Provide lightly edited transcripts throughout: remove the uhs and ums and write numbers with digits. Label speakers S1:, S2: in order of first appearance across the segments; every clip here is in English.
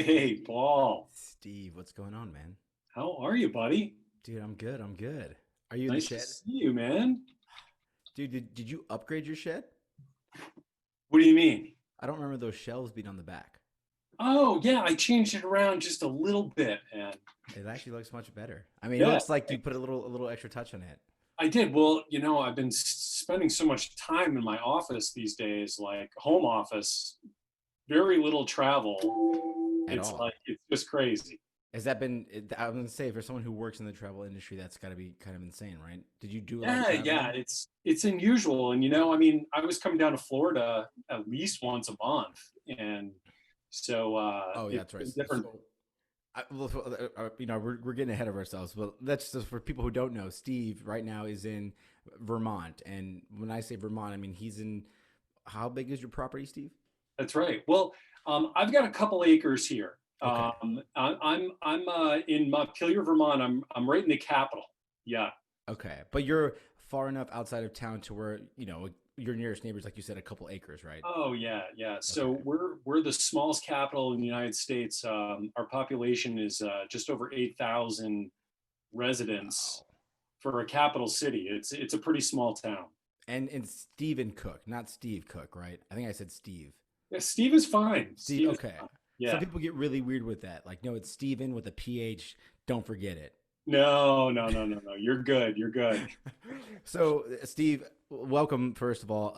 S1: Hey, Paul.
S2: Steve, what's going on, man?
S1: How are you, buddy?
S2: Dude, I'm good. I'm good. Are you in the
S1: Nice to
S2: shed?
S1: see you, man.
S2: Dude, did you upgrade your shed?
S1: What do you mean?
S2: I don't remember those shelves being on the back.
S1: Oh, yeah, I changed it around just a little bit, man.
S2: It actually looks much better. I mean, it
S1: Yeah,
S2: looks like you put a little extra touch on it.
S1: I did. Well, I've been spending so much time in my office these days, like home office, very little travel.
S2: At
S1: It's
S2: all.
S1: like, it's just crazy.
S2: Has that been, I was gonna say, for someone who works in the travel industry, that's got to be kind of insane, right? Did you do a lot of
S1: Yeah,
S2: traveling?
S1: it's unusual. And I mean, I was coming down to Florida at least once a month. And so
S2: Oh, yeah,
S1: it's
S2: that's right.
S1: been different.
S2: We're getting ahead of ourselves, but that's just for people who don't know. Steve right now is in Vermont, and when I say Vermont, I mean he's in. How big is your property, Steve?
S1: That's right. Well, I've got a couple acres here.
S2: Okay.
S1: I'm in Montpelier, Vermont. I'm right in the capital. Yeah.
S2: Okay, but you're far enough outside of town to where your nearest neighbors, like you said, a couple acres, right?
S1: Oh yeah, yeah.
S2: Okay.
S1: So we're the smallest capital in the United States. Our population is just over 8,000 residents
S2: Wow.
S1: for a capital city. It's a pretty small town.
S2: And Stephen Cook, not Steve Cook, right? I think I said Steve.
S1: Yeah, Steve is fine.
S2: Steve.
S1: Steve is
S2: Okay.
S1: fine.
S2: Some
S1: Yeah.
S2: people get really weird with that. Like, no, it's Steven with a PH. Don't forget it.
S1: No, no, no, no, no. You're good. You're good.
S2: So, Steve, welcome. First of all,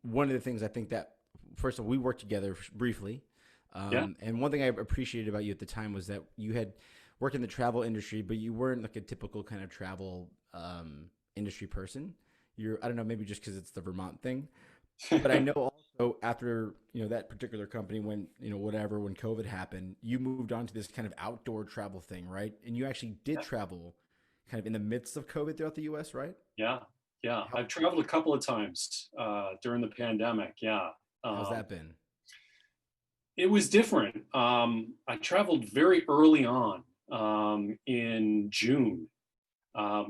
S2: one of the things I think that first of all we worked together briefly,
S1: Yeah.
S2: and one thing I appreciated about you at the time was that you had worked in the travel industry, but you weren't like a typical kind of travel industry person. You're I don't know, maybe just because it's the Vermont thing, but I know also after that particular company when whatever when COVID happened, you moved on to this kind of outdoor travel thing, right? And you actually did travel kind of in the midst of COVID throughout the U.S., right?
S1: Yeah, yeah.
S2: How
S1: I've traveled a couple of times during the pandemic. Yeah,
S2: how's
S1: um,
S2: that been?
S1: it was different. I traveled very early on in June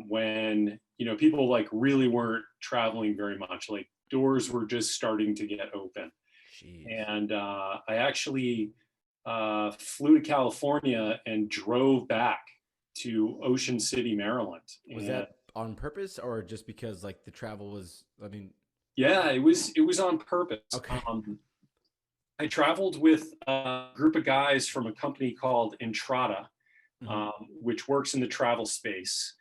S1: when people like really weren't traveling very much. Like doors were just starting to get open,
S2: Jeez,
S1: and I actually flew to California and drove back to Ocean City, Maryland,
S2: was
S1: and
S2: that on purpose or just because like the travel was? I mean,
S1: yeah, it was on purpose.
S2: okay.
S1: I traveled with a group of guys from a company called Entrada,
S2: Hmm.
S1: which works in the travel space.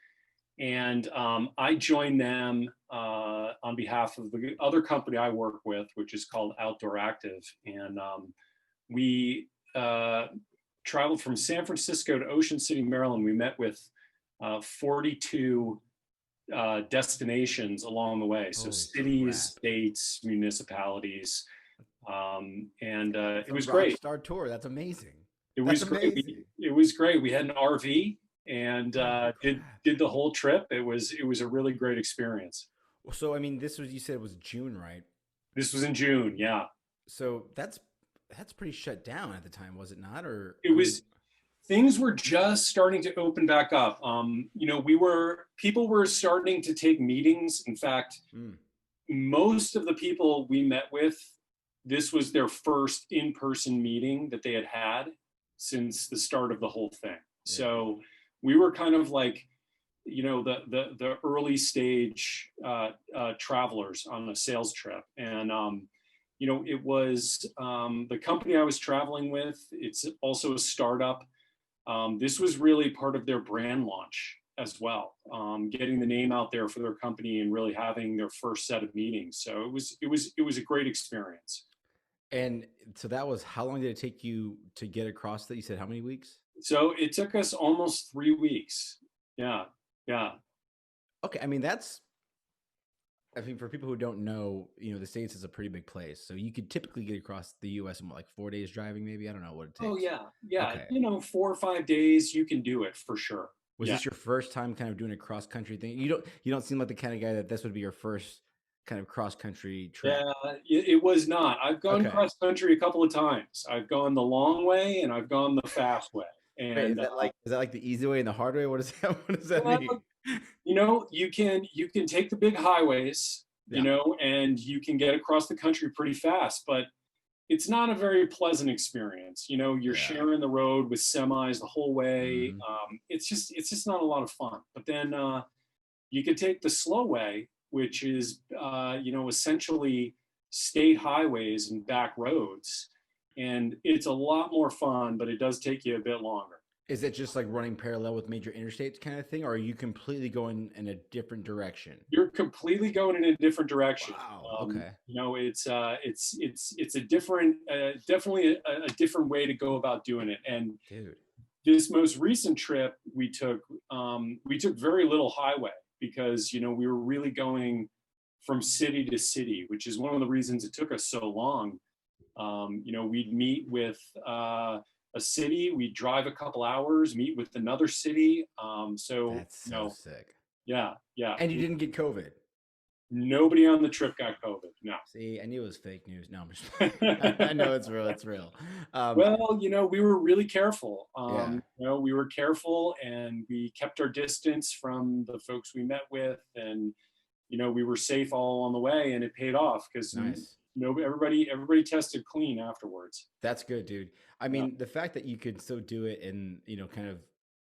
S1: And I joined them on behalf of the other company I work with, which is called Outdoor Active. And we traveled from San Francisco to Ocean City, Maryland. We met with 42 destinations along the way. So
S2: Holy
S1: cities,
S2: crap!
S1: states, municipalities, and
S2: That's
S1: it
S2: a
S1: was
S2: rock
S1: great.
S2: star tour. That's amazing.
S1: It
S2: That's
S1: was great.
S2: amazing.
S1: It was great. We had an RV and
S2: Holy
S1: did
S2: crap!
S1: did the whole trip. It was a really great experience.
S2: So I mean, this was you said it was June, right?
S1: This was in June. Yeah,
S2: So that's pretty shut down at the time, was it not? Or
S1: it
S2: I mean,
S1: was. Things were just starting to open back up. People were starting to take meetings. In fact,
S2: mm,
S1: most of the people we met with, this was their first in-person meeting that they had had since the start of the whole thing.
S2: yeah.
S1: So we were kind of like, the early stage travelers on a sales trip, and it was the company I was traveling with. It's also a startup. This was really part of their brand launch as well, getting the name out there for their company and really having their first set of meetings. So it was a great experience.
S2: And so that was how long did it take you to get across that? You said how many weeks?
S1: So it took us almost 3 weeks. Yeah, yeah,
S2: Okay, I mean that's I think for people who don't know, the States is a pretty big place. So you could typically get across the US in what, like 4 days driving, maybe? I don't know what it
S1: oh
S2: takes.
S1: yeah, yeah.
S2: Okay.
S1: 4 or 5 days, you can do it for sure.
S2: Was
S1: Yeah,
S2: this your first time kind of doing a cross country thing? You don't seem like the kind of guy that this would be your first kind of cross country trek.
S1: yeah. It was not. I've gone
S2: Okay.
S1: cross country a couple of times. I've gone the long way and I've gone the fast way.
S2: Wait,
S1: And
S2: is that like the easy way and the hard way? What is that? What does that
S1: well,
S2: mean?
S1: you can take the big highways,
S2: Yeah.
S1: and you can get across the country pretty fast. But it's not a very pleasant experience. You know, you're
S2: Yeah.
S1: sharing the road with semis the whole way.
S2: Hmm.
S1: It's just not a lot of fun. But then you could take the slow way, which is essentially state highways and back roads, and it's a lot more fun, but it does take you a bit longer.
S2: Is it just like running parallel with major interstates kind of thing, or are you completely going in a different direction?
S1: You're completely going in a different direction.
S2: Wow. Okay.
S1: It's a different, definitely a different way to go about doing it. And
S2: Dude.
S1: this most recent trip we took very little highway because we were really going from city to city, which is one of the reasons it took us so long. We'd meet with a city, we'd drive a couple hours, meet with another city.
S2: That's so sick.
S1: Yeah, yeah.
S2: And you didn't get COVID.
S1: Nobody on the trip got COVID. No.
S2: See, I knew it was fake news. No, I'm just I know it's real. It's real.
S1: Well, we were really careful.
S2: Yeah.
S1: We were careful and we kept our distance from the folks we met with, and we were safe all along the way, and it paid off because
S2: Nice.
S1: everybody tested clean afterwards.
S2: That's good, dude. I
S1: Yeah,
S2: mean, the fact that you could still do it and, kind of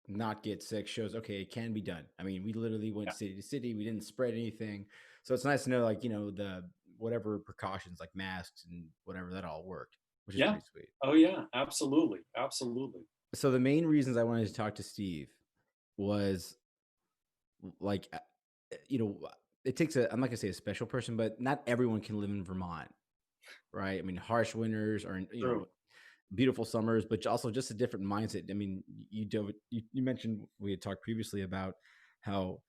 S2: not get sick shows, okay, it can be done. I mean, we literally went
S1: yeah,
S2: city to city. We didn't spread anything. So it's nice to know, like, the whatever precautions like masks and whatever that all worked, which is
S1: yeah.
S2: pretty sweet.
S1: Oh yeah, absolutely, absolutely.
S2: So the main reasons I wanted to talk to Steve was like, it takes I'm not gonna say a special person, but not everyone can live in Vermont, right? I mean, harsh winters or,
S1: True.
S2: beautiful summers, but also just a different mindset. I mean, you mentioned we had talked previously about how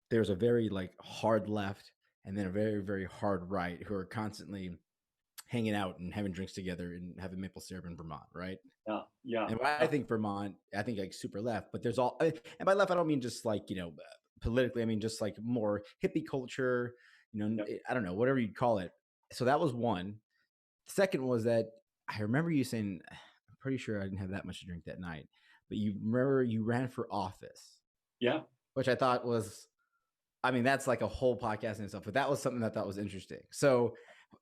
S2: there's a very like hard left and then a very, very hard right who are constantly hanging out and having drinks together and having maple syrup in Vermont, right?
S1: Yeah, yeah,
S2: And when I
S1: yeah,
S2: think Vermont, I think like super left, but there's and by left, I don't mean just like, politically, I mean just like more hippie culture,
S1: yeah,
S2: I don't know, whatever you'd call it. So that was one. Second was that I remember you saying, I'm pretty sure I didn't have that much to drink that night, but you remember you ran for office,
S1: yeah.
S2: which I thought was, I mean, that's like a whole podcast in itself, but that was something that I thought was interesting. So,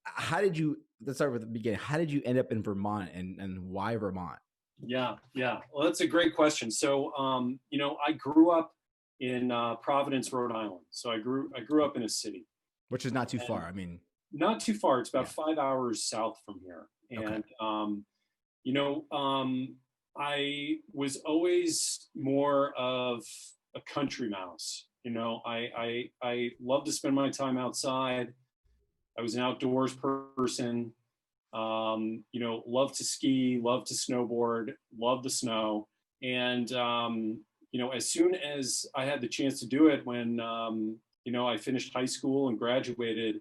S2: how did you, let's start with the beginning. How did you end up in Vermont and why Vermont?
S1: Yeah, yeah. Well, that's a great question. So, I grew up in Providence, Rhode Island. So I grew up in a city,
S2: Which is not too
S1: and
S2: far. I mean,
S1: not too far. It's about
S2: yeah.
S1: 5 hours south from here.
S2: Okay.
S1: And you know, I was always more of a country mouse. I love to spend my time outside. I was an outdoors person. Love to ski, love to snowboard, love the snow. And, as soon as I had the chance to do it, when, I finished high school and graduated,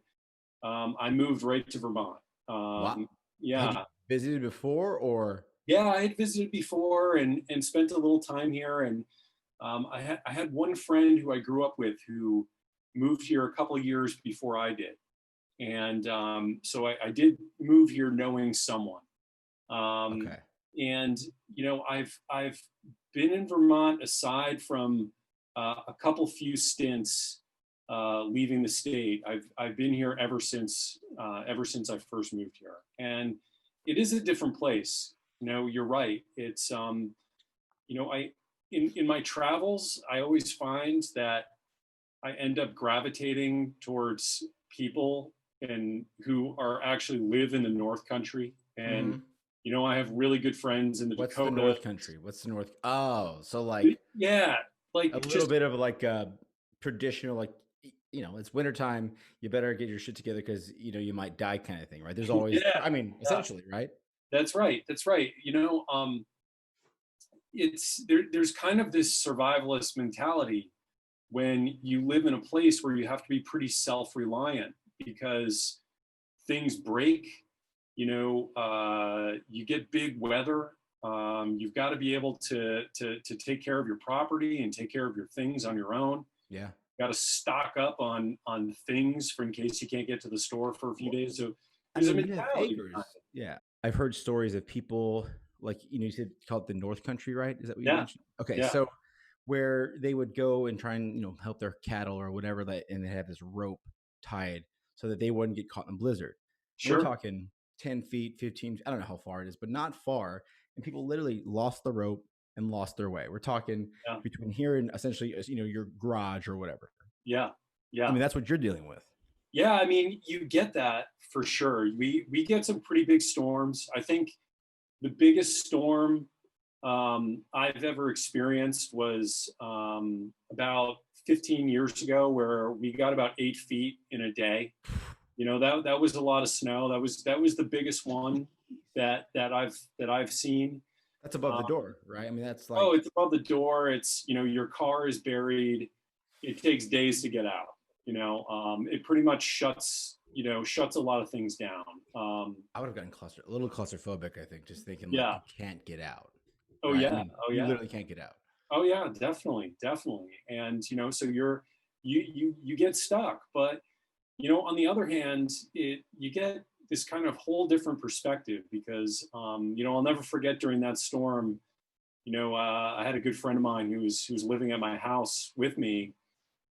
S1: I moved right to Vermont.
S2: Wow. Had you
S1: Yeah.
S2: visited before or?
S1: Yeah, I had visited before and spent a little time here. And I had one friend who I grew up with who moved here a couple of years before I did. And so I did move here knowing someone. Um,
S2: Okay.
S1: and I've been in Vermont aside from a couple few stints leaving the state. I've been here ever since I first moved here, and it is a different place. You're right. It's I in my travels, I always find that I end up gravitating towards people and who are actually live in the North Country. And
S2: Hmm.
S1: I have really good friends in the
S2: What's the
S1: Dakotas.
S2: North Country? What's the North? Oh, so like
S1: Yeah,
S2: a
S1: like
S2: little
S1: just
S2: bit of like a traditional, like, it's wintertime. You better get your shit together because, you might die kind of thing, right? There's always,
S1: yeah,
S2: I mean,
S1: yeah.
S2: essentially, right?
S1: That's right. That's right. There's kind of this survivalist mentality when you live in a place where you have to be pretty self-reliant because things break. You get big weather. You've got to be able to take care of your property and take care of your things on your own.
S2: Yeah.
S1: Got to stock up on things for in case you can't get to the store for a few days. So
S2: I
S1: there's a
S2: mean, you have
S1: mentality behind
S2: acres. Yeah. I've heard stories of people like, you said call it the North Country, right? Is that what
S1: it.
S2: you
S1: Yeah,
S2: mentioned? Okay.
S1: yeah,
S2: So where they would go and try and, help their cattle or whatever that, and they have this rope tied so that they wouldn't get caught in a blizzard. And we're
S1: sure.
S2: talking 10 feet, 15, I don't know how far it is, but not far. And people literally lost the rope and lost their way. We're talking
S1: Yeah.
S2: between here and essentially, your garage or whatever.
S1: Yeah.
S2: I
S1: Yeah.
S2: mean, that's what you're dealing with.
S1: Yeah. I mean, you get that for sure. We get some pretty big storms. I think the biggest storm I've ever experienced was about 15 years ago, where we got about 8 feet in a day. That was a lot of snow. That was the biggest one that I've seen.
S2: That's above the
S1: Um,
S2: door, right? I mean, that's
S1: oh,
S2: like,
S1: it's above the door. It's your car is buried. It takes days to get out. It pretty much shuts a lot of things down.
S2: I would have gotten a little claustrophobic, I think, just thinking like
S1: Yeah.
S2: you can't get out,
S1: Oh
S2: right? I
S1: yeah.
S2: mean,
S1: Oh
S2: you
S1: yeah.
S2: literally can't get out.
S1: Oh yeah, definitely, definitely. And so you get stuck. But on the other hand, you get this kind of whole different perspective, because I'll never forget during that storm. I had a good friend of mine who was living at my house with me,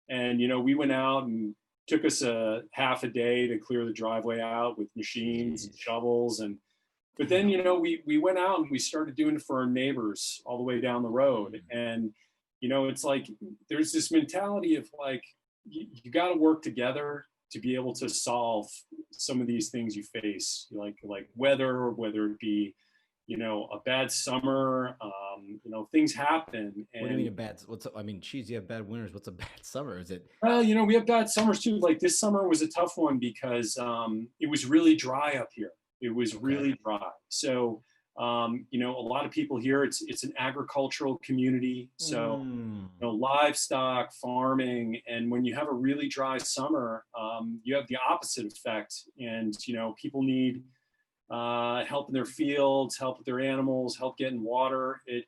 S1: and we went out, and took us a half a day to clear the driveway out with machines and
S2: Jeez.
S1: shovels. And but then
S2: Damn.
S1: we went out and we started doing it for our neighbors all the way down the road.
S2: Mm.
S1: And it's like there's this mentality of like you got to work together to be able to solve some of these things you face, like weather, whether it be a bad summer. Things happen.
S2: What do you mean a
S1: And
S2: bad? I mean, geez, you have bad winters. What's a bad summer? Is it?
S1: well, we have bad summers too. Like this summer was a tough one because it was really dry up here. It was
S2: Okay.
S1: really dry. So, a lot of people here, it's an agricultural community. So,
S2: Mm.
S1: livestock, farming. And when you have a really dry summer, you have the opposite effect. And, people need help in their fields, help with their animals, help getting water. It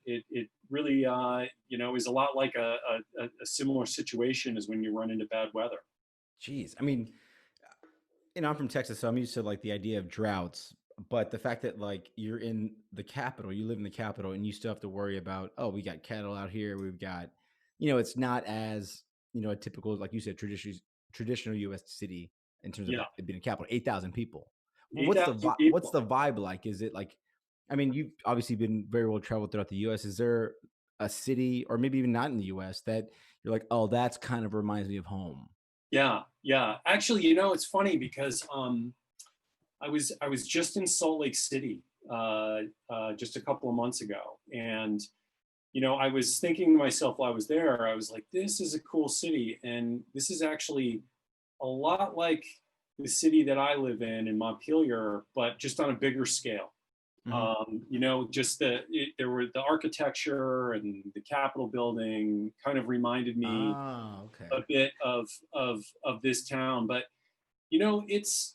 S1: really, is a lot like a similar situation as when you run into bad weather.
S2: Geez. I mean, I'm from Texas, so I'm used to like the idea of droughts. But the fact that like you're in the capital, you live in the capital, and you still have to worry about, oh, we got cattle out here. We've got, it's not as a typical, like you said, traditional U.S. city in terms of
S1: Yeah,
S2: it being a capital, 8,000 people. Well,
S1: 8,000
S2: what's
S1: people.
S2: the vibe like? Is it like, I mean, you've obviously been very well traveled throughout the U.S. Is there a city, or maybe even not in the U.S., that you're like, oh, that's kind of reminds me of home?
S1: Yeah, yeah. Actually, it's funny because I was just in Salt Lake City just a couple of months ago. And I was thinking to myself while I was there, I was like, this is a cool city, and this is actually a lot like the city that I live in Montpelier, but just on a bigger scale.
S2: Hmm.
S1: Just there were the architecture and the Capitol building kind of reminded me
S2: Ah, okay.
S1: a bit of this town. But it's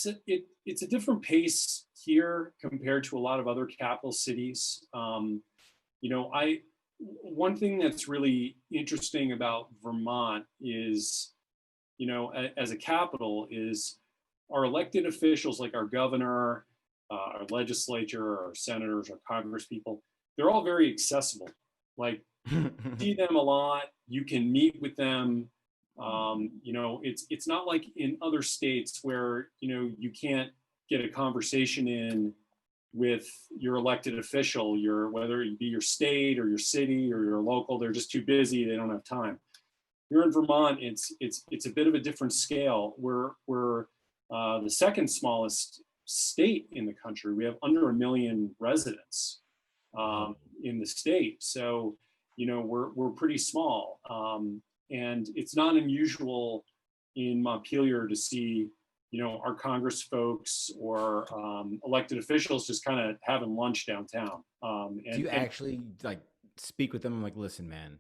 S1: a different pace here compared to a lot of other capital cities. I one thing that's really interesting about Vermont is, as a capital, is our elected officials, like our governor, our legislature, our senators, our congresspeople. They're all very accessible. Like, see them a lot. You can meet with them. It's not like in other states where you can't get a conversation in with your elected official, whether it be your state or your city or your local. They're just too busy. They don't have time. Here in Vermont, it's a bit of a different scale. We're the second smallest state in the country. We have under 1 million residents
S2: Whoa.
S1: in the state. So, we're pretty small. And it's not unusual in Montpelier to see, our Congress folks or elected officials just kind of having lunch downtown.
S2: Do you
S1: And
S2: actually like speak with them? I'm like, listen, man,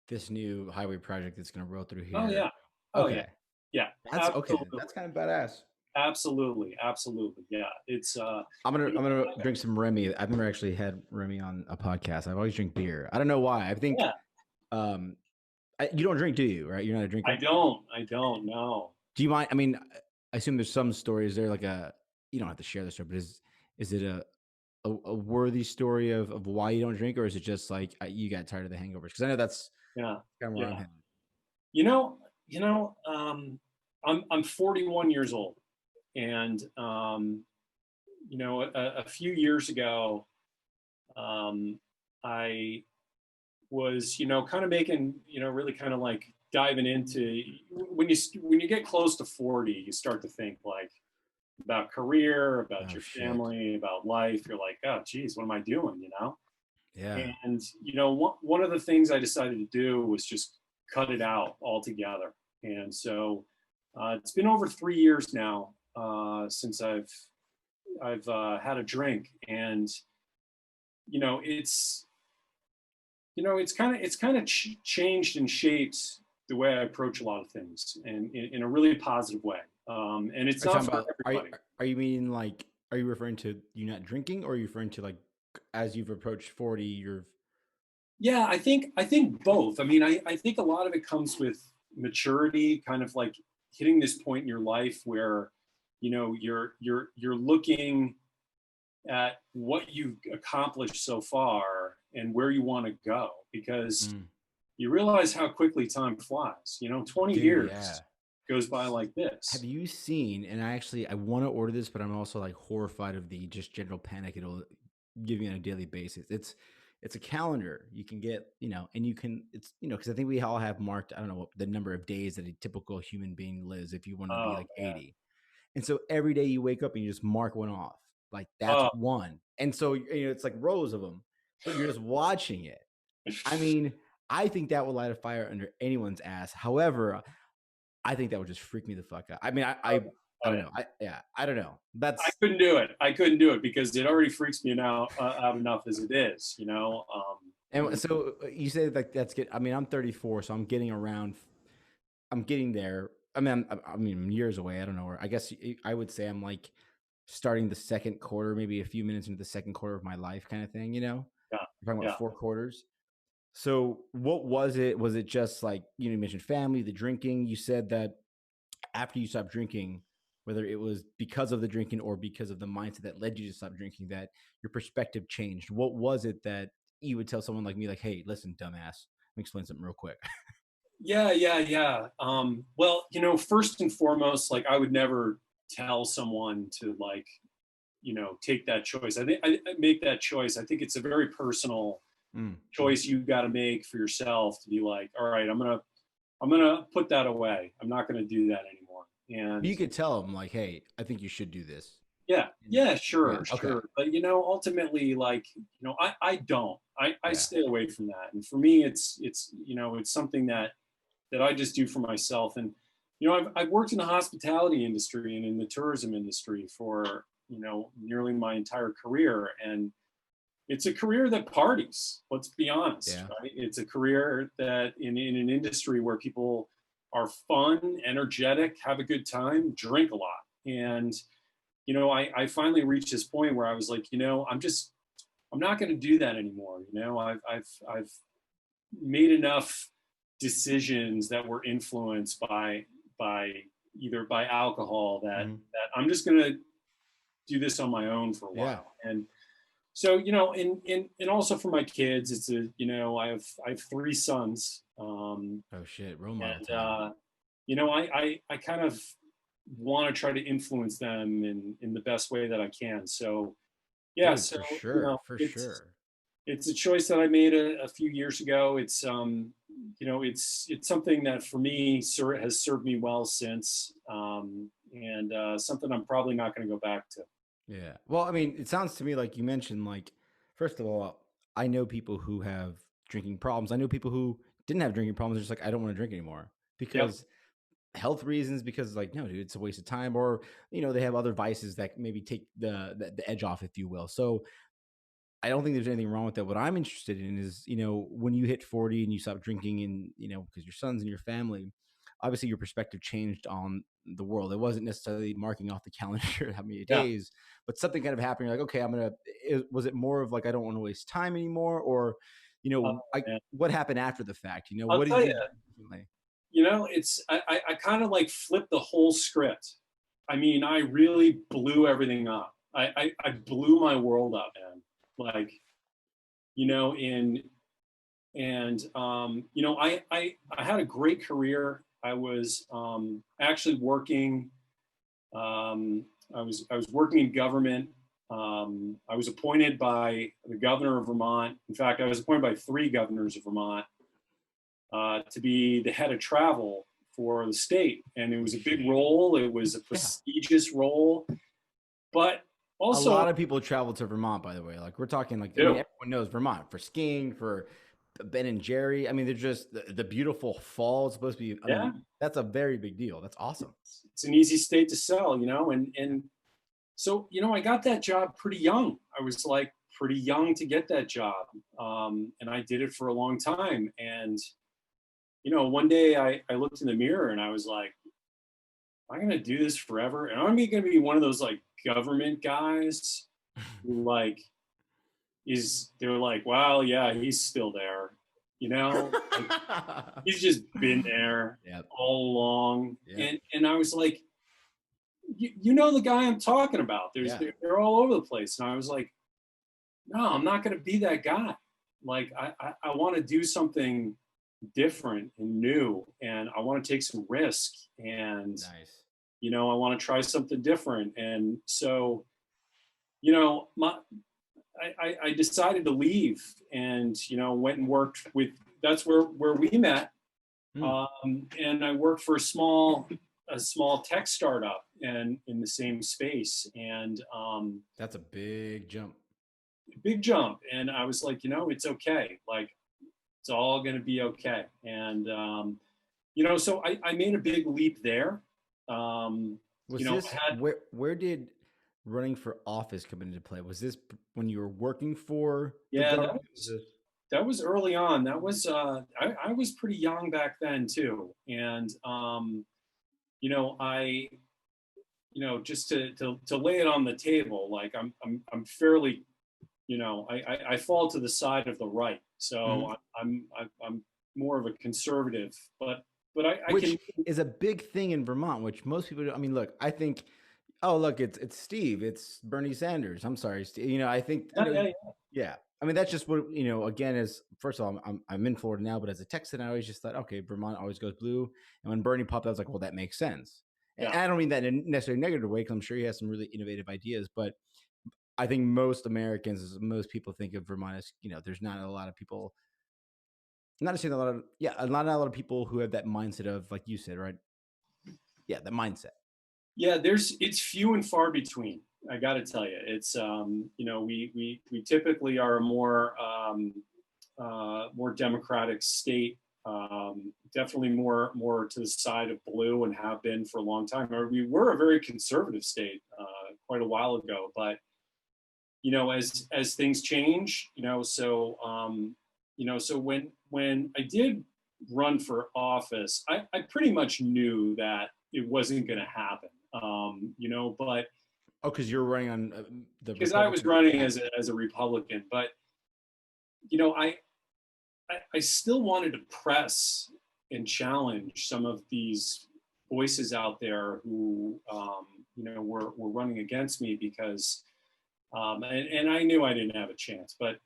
S2: this new highway project that's going to roll through
S1: oh
S2: here.
S1: yeah, oh yeah,
S2: Okay.
S1: yeah,
S2: That's okay.
S1: absolutely,
S2: That's kind of badass.
S1: absolutely, absolutely, yeah. It's
S2: I'm gonna drink some Remy. I've never actually had Remy on a podcast. I've always drink beer. I don't know why. I think
S1: yeah.
S2: um you don't drink, do you? Right? You're not a drinker.
S1: I don't know.
S2: Do you mind? I mean, I assume there's some stories there, like you don't have to share the story, but is it a worthy story of why you don't drink, or is it just like you got tired of the hangovers? Because I know that's
S1: Yeah,
S2: kind of where I'm
S1: yeah.
S2: headed.
S1: You know, you know. I'm 41 years old, and a few years ago, I was, kind of making, really kind of like diving into when you get close to 40, you start to think like about career, about
S2: Oh
S1: your
S2: shit.
S1: family, about life. You're like, oh, geez, what am I doing?
S2: Yeah.
S1: And one of the things I decided to do was just cut it out altogether. And so it's been over 3 years now since I've had a drink, and it's it's kind of changed and shaped the way I approach a lot of things, and in a really positive way. And it's
S2: Are you
S1: not
S2: talking
S1: for
S2: about
S1: everybody.
S2: are you meaning like are you referring to you not drinking or are you referring to like as you've approached 40 you're
S1: Yeah, I think both. I mean, I think a lot of it comes with maturity, kind of like hitting this point in your life where you're looking at what you've accomplished so far and where you want to go, because
S2: mm,
S1: you realize how quickly time flies. 20
S2: dude, yeah.
S1: years goes by like
S2: Have
S1: this.
S2: you seen, and I want to order this, but I'm also like horrified of the just general panic it'll give you on a daily basis. It's a calendar you can get, and you can it's because I think we all have marked, I don't know what the number of days that a typical human being lives if you want to be
S1: Oh
S2: like
S1: man.
S2: 80. And so every day you wake up and you just mark one off. Like that's
S1: Oh,
S2: one. And so it's like rows of them, but you're just watching it. I mean, I think that would light a fire under anyone's ass. However, I think that would just freak me the fuck out. I mean, I
S1: oh
S2: don't
S1: yeah.
S2: know. I don't know.
S1: I
S2: That's
S1: couldn't do it. I couldn't do it because it already freaks me out enough as it is.
S2: and so you say like that's good. I mean, I'm 34, so I'm getting around. I'm getting there. I'm years away. I don't know where. I guess I would say I'm like starting the second quarter, maybe a few minutes into the second quarter of my life, kind of thing.
S1: Yeah,
S2: We're talking about
S1: yeah.
S2: 4 quarters. So what was it? Was it just like you mentioned family, the drinking? You said that after you stopped drinking, whether it was because of the drinking or because of the mindset that led you to stop drinking, that your perspective changed. What was it that you would tell someone like me, like, hey, listen, dumbass, let me explain something real quick.
S1: Yeah, yeah, yeah. Well, first and foremost, like I would never tell someone to like, take that choice. I think I make that choice. I think it's a very personal
S2: Mm.
S1: choice you got to make for yourself to be like, all right, I'm gonna put that away. I'm not gonna do that anymore. And
S2: You could tell them like, hey, I think you should do this.
S1: yeah,
S2: And
S1: yeah,
S2: yeah,
S1: sure,
S2: okay.
S1: sure. But ultimately, like, I don't. I
S2: Yeah.
S1: stay away from that. And for me, it's something that I just do for myself. And I've worked in the hospitality industry and in the tourism industry for nearly my entire career, and it's a career that parties. Let's be honest,
S2: Yeah.
S1: right? It's a career that in an industry where people are fun, energetic, have a good time, drink a lot, and I finally reached this point where I was like, I'm not going to do that anymore. I've made enough decisions that were influenced by either by alcohol
S2: Hmm.
S1: that I'm just going to do this on my own for a
S2: Yeah.
S1: while. And so and also for my kids, it's I have 3 sons,
S2: Oh shit. Role model
S1: and
S2: time.
S1: I kind of want to try to influence them in the best way that I can. So yeah,
S2: Dude,
S1: so
S2: for sure. For
S1: it's
S2: sure.
S1: it's a choice that I made a few years ago. It's it's something that for me has served me well since, and something I'm probably not going to go back to.
S2: Yeah. Well, I mean, it sounds to me like you mentioned, like, first of all, I know people who have drinking problems. I know people who didn't have drinking problems. They're just like, I don't want to drink anymore
S1: Yep.
S2: because health reasons, because like, no, dude, it's a waste of time. Or, they have other vices that maybe take the edge off, if you will. So I don't think there's anything wrong with that. What I'm interested in is, when you hit 40 and you stop drinking and, because your sons and your family, obviously your perspective changed on the world. It wasn't necessarily marking off the calendar how many
S1: Yeah.
S2: days, but something kind of happened. You're like, okay, was it more of like, I don't want to waste time anymore? Or,
S1: Oh, man.
S2: what happened after the fact?
S1: I'll
S2: What
S1: tell
S2: did
S1: you.
S2: you do differently?
S1: It's I kind of like flipped the whole script. I mean, I really blew everything up. I blew my world up, man. Like, in and I had a great career. I was actually working. I was working in government I was appointed by the governor of Vermont. In fact, I was appointed by 3 governors of Vermont to be the head of travel for the state. And it was a big role. It was a
S2: Yeah.
S1: prestigious role, but
S2: A
S1: also,
S2: lot of people travel to Vermont, by the way. Like we're talking like, I mean, everyone knows Vermont for skiing, for Ben and Jerry. I mean, they're just the beautiful fall. It's supposed to be, I
S1: yeah,
S2: mean, that's a very big deal. That's awesome.
S1: it's an easy state to sell, and so, I got that job pretty young. I was like pretty young to get that job. And I did it for a long time. And, one day I looked in the mirror and I was like, am I going to do this forever? And I'm going to be one of those like government guys who like they're like, well, yeah, he's still there. Like, he's just been there
S2: Yep.
S1: all along.
S2: Yep.
S1: And I was like, you know the guy I'm talking about. They're all over the place. And I was like, no, I'm not going to be that guy. Like I want to do something different and new, and I want to take some risk, and
S2: Nice.
S1: I want to try something different. And so, my I decided to leave, and went and worked with. That's where we met, and I worked for a small tech startup and in the same space, and
S2: that's a big jump.
S1: And I was like, it's okay, like it's all going to be okay. And so I made a big leap there.
S2: Was this where did running for office come into play? Was this when you were working for the government?
S1: That was early on. That was I was pretty young back then too. And I just to lay it on the table, like I'm fairly, I fall to the side of the right. So I'm more of a conservative, but
S2: which is a big thing in Vermont, which most people do. I mean, look, I think, oh, look, it's Steve, it's Bernie Sanders. I'm sorry, Steve. I think, yeah. I mean, that's just what, again, as first of all, I'm in Florida now, but as a Texan, I always just thought, okay, Vermont always goes blue. And when Bernie popped out, I was like, well, that makes sense. And I don't mean that in a necessarily negative way, because I'm sure he has some really innovative ideas, but I think most Americans, most people think of Vermont as, there's not a lot of people, not to say a lot of, not a lot of people who have that mindset of, like you said, right? Yeah, the mindset.
S1: Yeah, it's few and far between. I got to tell you, it's we typically are a more democratic state, definitely more to the side of blue, and have been for a long time. Or we were a very conservative state quite a while ago, but as things change, so so when I did run for office, I pretty much knew that it wasn't going to happen. But
S2: because you're running on
S1: because I was running as a Republican, but I still wanted to press and challenge some of these voices out there who were running against me, because and I knew I didn't have a chance, but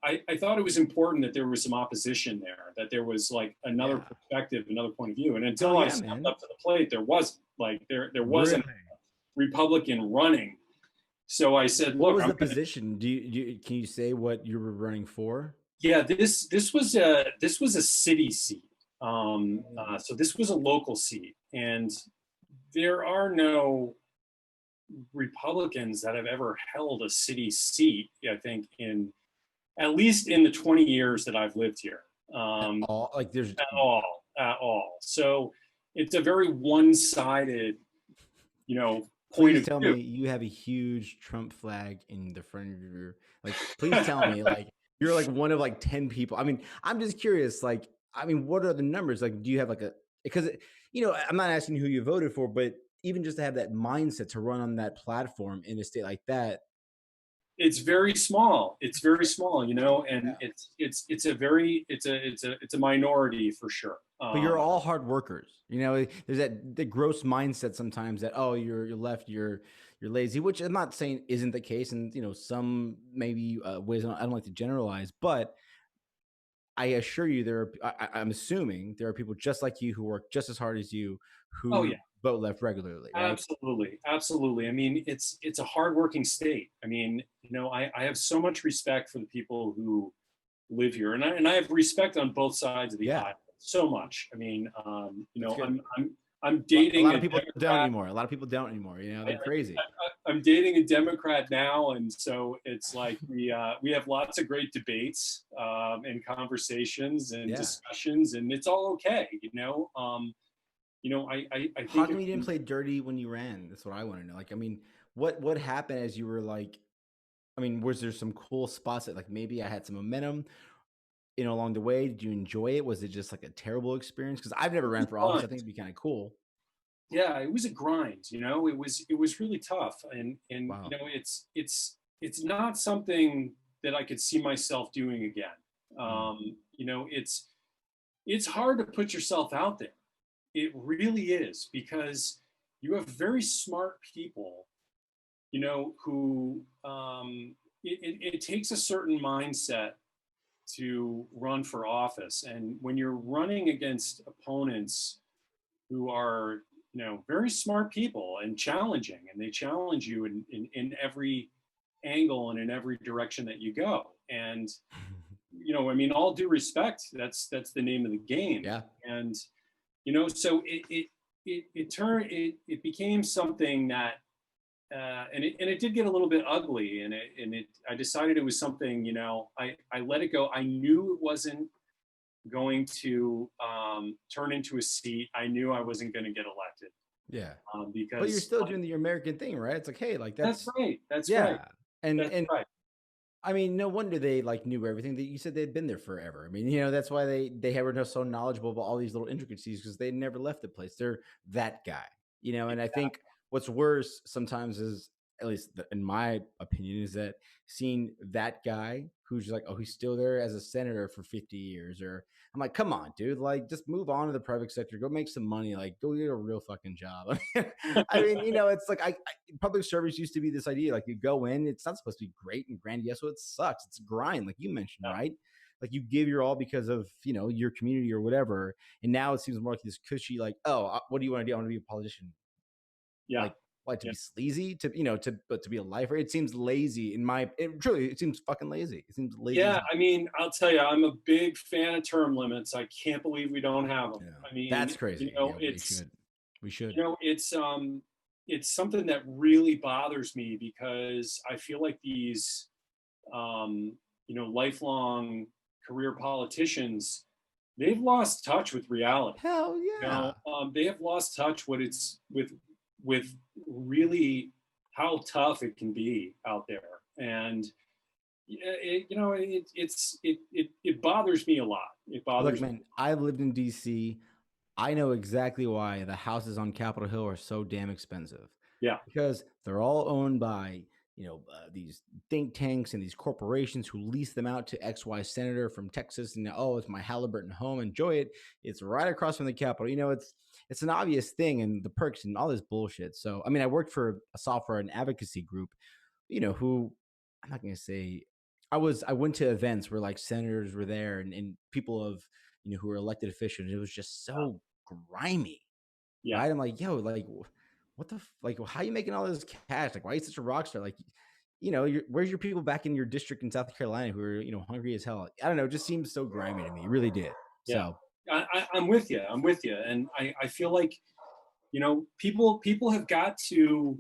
S1: I thought it was important that there was some opposition there, that there was like another perspective, another point of view. And until I stepped up to the plate, there wasn't. Like there wasn't a Republican running. So I said, "Look,
S2: what was the position? Can you say what you were running for?"
S1: Yeah, this was a city seat. So this was a local seat, and there are no Republicans that have ever held a city seat, I think, at least in the 20 years that I've lived here.
S2: There's
S1: at all. So it's a very one-sided, point
S2: please
S1: of
S2: tell
S1: view.
S2: me you have a huge Trump flag in the front of your, like, please tell me, like, you're like one of like 10 people. I mean, I'm just curious, like, I mean, what are the numbers? Like, do you have like because, I'm not asking who you voted for, but even just to have that mindset to run on that platform in a state like that.
S1: It's very small. It's very small, and it's a minority for sure.
S2: But you're all hard workers. There's the gross mindset sometimes that, oh, you're left, you're lazy, which I'm not saying isn't the case. And, some maybe ways, I don't like to generalize, but I assure you I'm assuming there are people just like you who work just as hard as you, who vote left regularly, right?
S1: Absolutely, absolutely. I mean, it's a hardworking state. I mean, I have so much respect for the people who live here, and I have respect on both sides of the
S2: Yeah,
S1: aisle. So much. I mean,
S2: that's good.
S1: I'm
S2: A
S1: dating
S2: lot
S1: a
S2: of people don't
S1: Democrat.
S2: anymore. A lot of people don't anymore. You know, they're crazy.
S1: I'm dating a Democrat now, and so it's like we have lots of great debates and conversations and
S2: Yeah.
S1: discussions, and it's all okay. I
S2: How
S1: think
S2: come you didn't play dirty when you ran? That's what I want to know. Like, I mean, what happened as you were like? I mean, was there some cool spots that like maybe I had some momentum, along the way? Did you enjoy it? Was it just like a terrible experience? Because I've never ran for office. I think it'd be kind of cool.
S1: yeah, it was a grind. It was really tough, and
S2: Wow.
S1: it's not something that I could see myself doing again.
S2: Mm.
S1: It's hard to put yourself out there. It really is, because you have very smart people, who it takes a certain mindset to run for office, and when you're running against opponents who are very smart people and challenging, and they challenge you in every angle and in every direction that you go, and I mean, all due respect, that's the name of the game.
S2: Yeah.
S1: And so it became something that and it did get a little bit ugly, and I decided it was something, I let it go. I knew it wasn't going to turn into a seat. I knew I wasn't going to get elected,
S2: Yeah. But you're
S1: because
S2: still doing your American thing, right? It's like, hey, like
S1: that's
S2: that's
S1: right. That's right.
S2: yeah. And
S1: That's
S2: and
S1: right.
S2: I mean, no wonder they like knew everything. That you said they'd been there forever. I mean, that's why they were so knowledgeable about all these little intricacies because they never left the place. They're that guy, And I think what's worse sometimes is, at least in my opinion, is that seeing that guy who's just like, oh, he's still there as a senator for 50 years, or I'm like, come on, dude, like just move on to the private sector, go make some money, like go get a real fucking job. I mean, it's like public service used to be this idea like you go in, it's not supposed to be great and grandiose, so it sucks, it's grind, like you mentioned,
S1: Yeah.
S2: right? Like you give your all because of your community or whatever, and now it seems more like this cushy, like, oh, what do you want to do? I want to be a politician.
S1: Yeah.
S2: Like to
S1: Yeah.
S2: be sleazy, to be a lifer. It seems lazy truly it seems fucking lazy. It seems lazy as
S1: Yeah.
S2: hell.
S1: I mean, I'll tell you, I'm a big fan of term limits. I can't believe we don't have them.
S2: Yeah,
S1: I mean,
S2: that's crazy. Yeah, we should.
S1: it's something that really bothers me, because I feel like these lifelong career politicians, they've lost touch with reality.
S2: Hell yeah.
S1: They have lost touch what it's with really how tough it can be out there, and it bothers me a lot. It
S2: Look,
S1: bothers me.
S2: man, I've lived in DC. I know exactly why the houses on Capitol Hill are so damn expensive,
S1: Yeah,
S2: because they're all owned by these think tanks and these corporations who lease them out to XY senator from Texas, and oh, it's my Halliburton home, enjoy it. It's right across from the Capitol. It's an obvious thing, and the perks and all this bullshit. So, I mean, I worked for a software and advocacy group, who I'm not going to say I went to events where like senators were there and people of, who were elected officials. It was just so grimy,
S1: yeah,
S2: right? I'm like, yo, like, what the, like, how are you making all this cash? Like, why are you such a rock star? Like, where's your people back in your district in South Carolina who are, hungry as hell? I don't know. It just seems so grimy to me. It really did.
S1: yeah.
S2: So,
S1: I'm with you. I'm with you, and I feel like people have got to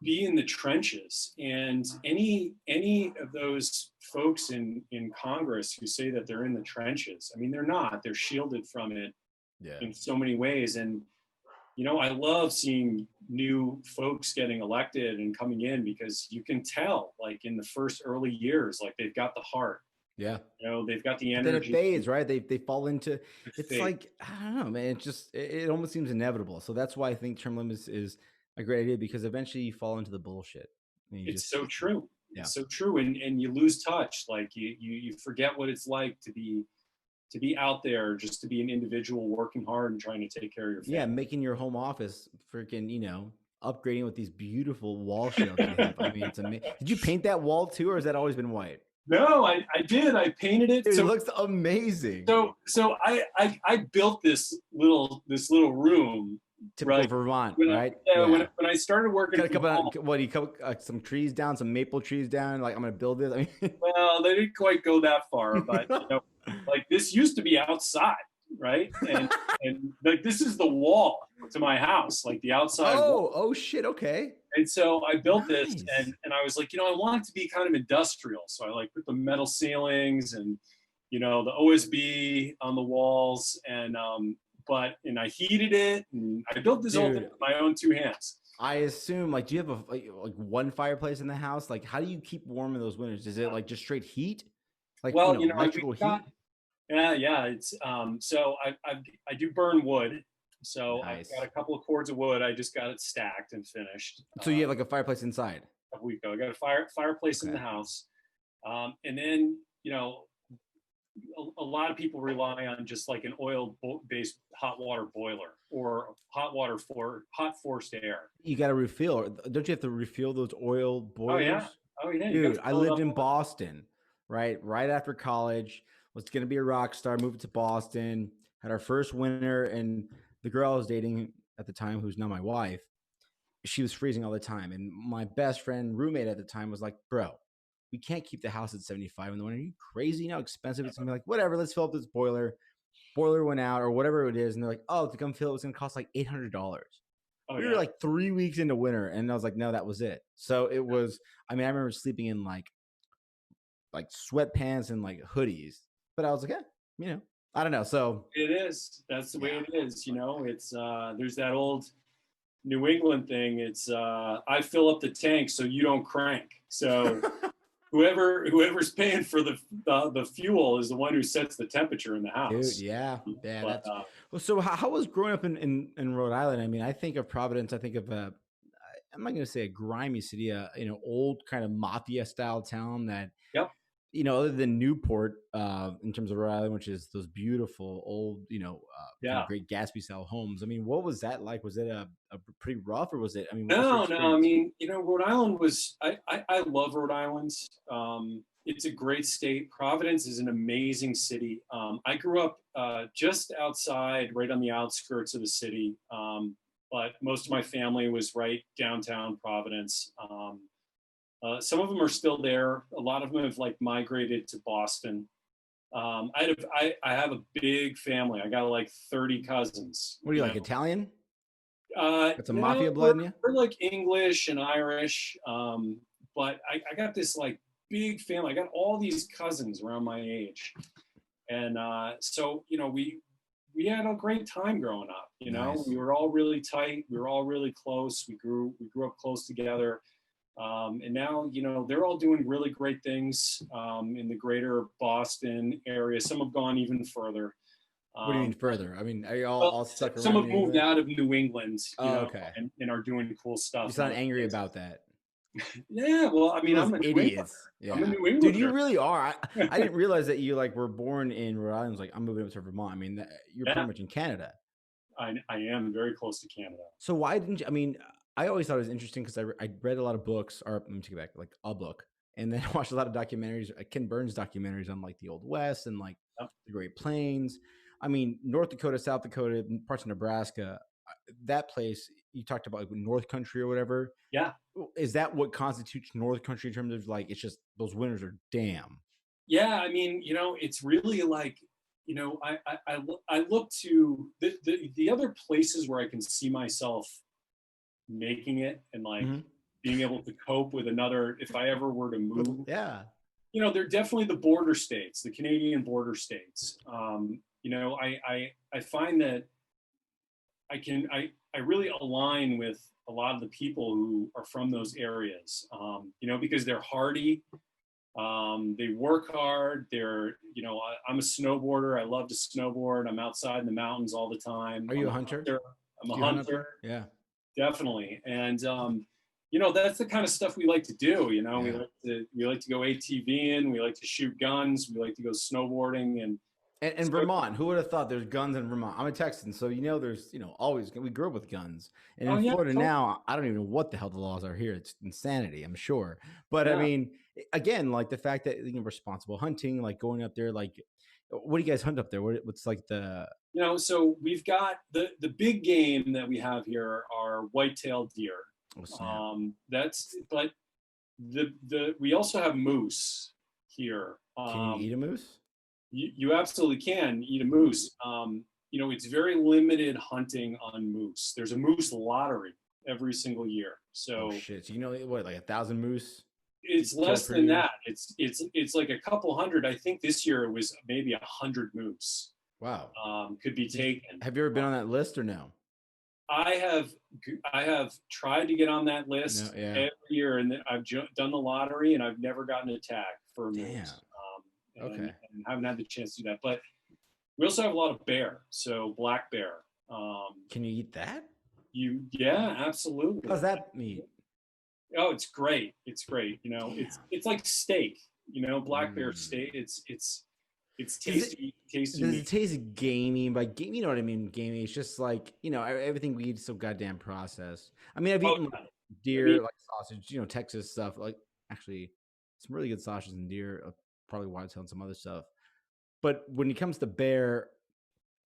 S1: be in the trenches, and any of those folks in Congress who say that they're in the trenches, I mean, they're not. They're shielded from it
S2: yeah.
S1: in so many ways. And I love seeing new folks getting elected and coming in, because you can tell, like, in the first early years, like, they've got the heart,
S2: Yeah.
S1: they've got the
S2: But then it
S1: energy.
S2: fades, right? They fall into, it's
S1: Faith.
S2: like, I don't know, man. It almost seems inevitable. So that's why I think term limits is a great idea, because eventually you fall into the bullshit. And you
S1: It's
S2: just,
S1: so true.
S2: yeah.
S1: It's so true, and you lose touch. Like, you forget what it's like to be out there, just to be an individual working hard and trying to take care of your
S2: Yeah,
S1: family.
S2: making your home office freaking, upgrading with these beautiful wall shelves you have. I mean, it's amazing. Did you paint that wall too, or has that always been white?
S1: No, I did. I painted it.
S2: Dude, it
S1: So
S2: looks amazing.
S1: so so I built this little room
S2: Typical
S1: right.
S2: Vermont,
S1: When I,
S2: right?
S1: yeah,
S2: Yeah.
S1: when I started working
S2: Cut a
S1: from
S2: couple,
S1: home,
S2: what do you cut some trees down, some maple trees down? Like I'm gonna build this. I
S1: well, they didn't quite go that far, but
S2: mean,
S1: like this used to be outside, right? And like this is the wall to my house, like the outside wall.
S2: oh shit. Okay.
S1: And so I built this,
S2: Nice.
S1: and I was like, I want it to be kind of industrial. So I like put the metal ceilings and the OSB on the walls, and I heated it, and I built this whole thing
S2: Dude,
S1: with my own two hands.
S2: I assume like do you have like one fireplace in the house? Like how do you keep warm in those winters? Is it like just straight heat? Like,
S1: Well, we've
S2: electrical
S1: got
S2: heat?
S1: yeah. It's so I do burn wood. So I've got
S2: Nice.
S1: a couple of cords of wood. I just got it stacked and finished
S2: So you have like a fireplace inside.
S1: a couple weeks ago. I got a fireplace in
S2: Okay.
S1: the house, and then a lot of people rely on just like an oil-based hot water boiler or hot forced air.
S2: You got to refill. Don't you have to refill those oil
S1: Oh yeah,
S2: boilers?
S1: oh yeah. You got
S2: Dude,
S1: to
S2: I
S1: fill it
S2: lived
S1: up.
S2: in Boston, right? Right after college, was going to be a rock star, moved to Boston, had our first winter, and the girl I was dating at the time, who's now my wife, she was freezing all the time. And my best friend, roommate at the time, was like, bro, we can't keep the house at 75 in the winter. Are you crazy? You know how expensive it's going to be? Like, whatever, let's fill up this boiler. Boiler went out or whatever it is. And they're like, oh, to come fill it, it's going to cost like $800.
S1: Oh
S2: We were
S1: yeah.
S2: like 3 weeks into winter. And I was like, no, that was it. So it was, I mean, I remember sleeping in like sweatpants and like hoodies, but I was like, I don't know. So
S1: It is. That's the way
S2: yeah,
S1: it is. It's there's that old New England thing. It's I fill up the tank so you don't crank. So whoever's paying for the fuel is the one who sets the temperature in the
S2: dude.
S1: house.
S2: Yeah. Yeah.
S1: But
S2: That's well. So how was growing up in Rhode Island? I mean, I think of Providence. I think of I'm not going to say a grimy city, old kind of mafia style town that,
S1: yep.
S2: other than Newport, in terms of Rhode Island, which is those beautiful old, kind of
S1: Yeah.
S2: great Gatsby style homes. I mean, what was that like? Was it a pretty rough, or was it? I mean, what was your
S1: No. I
S2: experience?
S1: mean, Rhode Island was. I love Rhode Island. It's a great state. Providence is an amazing city. I grew up just outside, right on the outskirts of the city. But most of my family was right downtown Providence. Some of them are still there. A lot of them have like migrated to Boston. I have a big family. I got like 30 cousins.
S2: What are you like, Italian? Got some
S1: No,
S2: mafia blood in you?
S1: we're like English and Irish. But I got this like big family. I got all these cousins around my age, and so we had a great time growing up.
S2: Nice.
S1: We were all really tight. We were all really close. We grew up close together. And now, they're all doing really great things in the greater Boston area. Some have gone even further.
S2: What do you mean further? I mean, are you
S1: Well,
S2: all stuck
S1: some
S2: around
S1: have
S2: the
S1: moved
S2: neighborhood?
S1: out of New England,
S2: Oh, okay.
S1: and are doing cool
S2: You
S1: stuff in
S2: sound
S1: other
S2: angry
S1: places.
S2: about that.
S1: Yeah, well, I mean,
S2: Those
S1: I'm a New Englander.
S2: idiots.
S1: I'm a
S2: Yeah.
S1: New
S2: Dude, you
S1: Englander.
S2: really are. I didn't realize that you like were born in Rhode Island. Like, I'm moving up to Vermont. I mean, you're pretty
S1: Yeah,
S2: much in Canada.
S1: I am very close to Canada.
S2: So why didn't you? I mean, I always thought it was interesting because I read a lot of books, or let me take it back, like a book, and then watched a lot of documentaries, Ken Burns documentaries on like the Old West and like
S1: Yep.
S2: the Great Plains. I mean, North Dakota, South Dakota, parts of Nebraska, that place you talked about, like North Country or whatever.
S1: Yeah.
S2: Is that what constitutes North Country in terms of like it's just those winters are damn?
S1: Yeah, I mean, it's really like, I look to the other places where I can see myself making it and like
S2: Mhm.
S1: being able to cope with another if I ever were to move.
S2: Yeah.
S1: They're definitely the border states, the Canadian border states. I find that I really align with a lot of the people who are from those areas. Because they're hardy. They work hard. I'm a snowboarder. I love to snowboard. I'm outside in the mountains all the time.
S2: Are you a hunter?
S1: I'm a
S2: Do you hunt up
S1: hunter,
S2: there? Yeah.
S1: definitely. And that's the kind of stuff we like to do.
S2: Yeah.
S1: We like to go ATVing. We like to shoot guns. We like to go snowboarding. And
S2: And
S1: so,
S2: Vermont, who would have thought there's guns in Vermont? I'm a Texan, so there's always we grew up with guns. And
S1: oh
S2: in
S1: yeah,
S2: Florida now, I don't even know what the hell the laws are here. It's insanity, I'm sure. But I
S1: yeah,
S2: mean, again, like the fact that responsible hunting, like going up there, like What do you guys hunt up there? What's like the
S1: So we've got the big game that we have here are white-tailed deer.
S2: oh snap?
S1: That's but the we also have moose here.
S2: Can you eat a moose?
S1: You absolutely can eat a moose. It's very limited hunting on moose. There's a moose lottery every single year.
S2: Oh
S1: So
S2: shit! So you know what, like 1,000 moose
S1: it's
S2: killed
S1: less
S2: per
S1: than
S2: year?
S1: that. It's like a couple hundred. I think this year it was maybe 100 moose
S2: Wow.
S1: could be taken.
S2: Have you ever been on that list or no?
S1: I have I have tried to get on that
S2: No.
S1: list
S2: Yeah.
S1: every year, and I've done the lottery, and I've never gotten a tag for a
S2: Damn.
S1: moose,
S2: Okay.
S1: and haven't had the chance to do that. But we also have a lot of bear, so black bear.
S2: Can you eat that?
S1: Yeah, absolutely.
S2: How's that meat?
S1: Oh, it's great. It's great.
S2: Damn.
S1: It's like steak. Black bear
S2: Mm.
S1: steak. It's
S2: Does it
S1: tasty
S2: does it
S1: meat.
S2: taste gamey? By game, you know what I mean? Gamey. It's just like everything we eat is so goddamn processed. I mean, I've
S1: Oh,
S2: eaten like
S1: yeah. I mean,
S2: deer, like sausage, Texas stuff. Like actually, some really good sausages and deer. Probably whitetail and some other stuff. But when it comes to bear,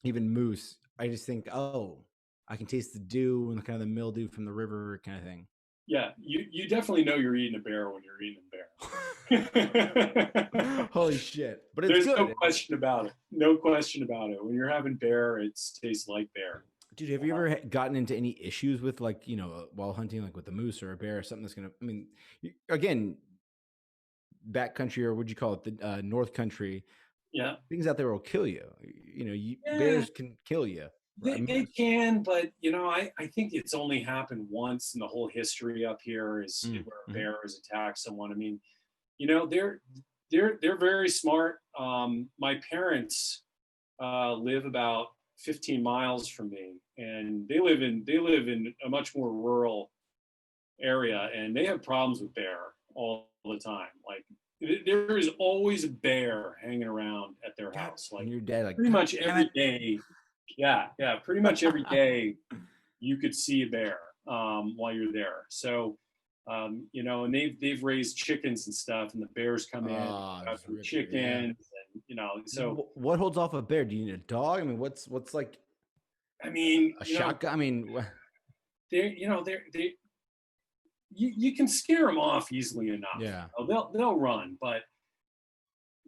S2: even moose, I just think, oh, I can taste the dew and kind of the mildew from the river kind of thing.
S1: yeah, you definitely know you're eating a bear when you're eating a bear.
S2: Holy shit! But it's
S1: There's no
S2: good.
S1: question about it. No question about it. When you're having bear, it tastes like bear.
S2: Dude, have you ever gotten into any issues with like, while hunting, like with a moose or a bear or something that's gonna, I mean, again, backcountry or what'd you call it? The North country,
S1: Yeah.
S2: things out there will kill you.
S1: Yeah,
S2: Bears can kill you.
S1: they can, but I think it's only happened once in the whole history up here is where a
S2: Mhm.
S1: bear has attacked someone. I mean, they're very smart. My parents live about 15 miles from me, and they live in a much more rural area, and they have problems with bear all the time. Like there is always a bear hanging around at their
S2: God,
S1: house,
S2: and
S1: like
S2: your dad like,
S1: pretty
S2: God
S1: much
S2: damn
S1: every day. Yeah, pretty much every
S2: it.
S1: day you could see a bear while you're there. So and they've raised chickens and stuff, and the bears come in,
S2: Oh,
S1: grab
S2: just
S1: some
S2: rip your, yeah.
S1: chickens, and so
S2: What holds off a bear? Do you need a dog? I mean, what's like
S1: I mean,
S2: a shotgun? I mean,
S1: they you can scare them off easily enough.
S2: yeah.
S1: They'll run, but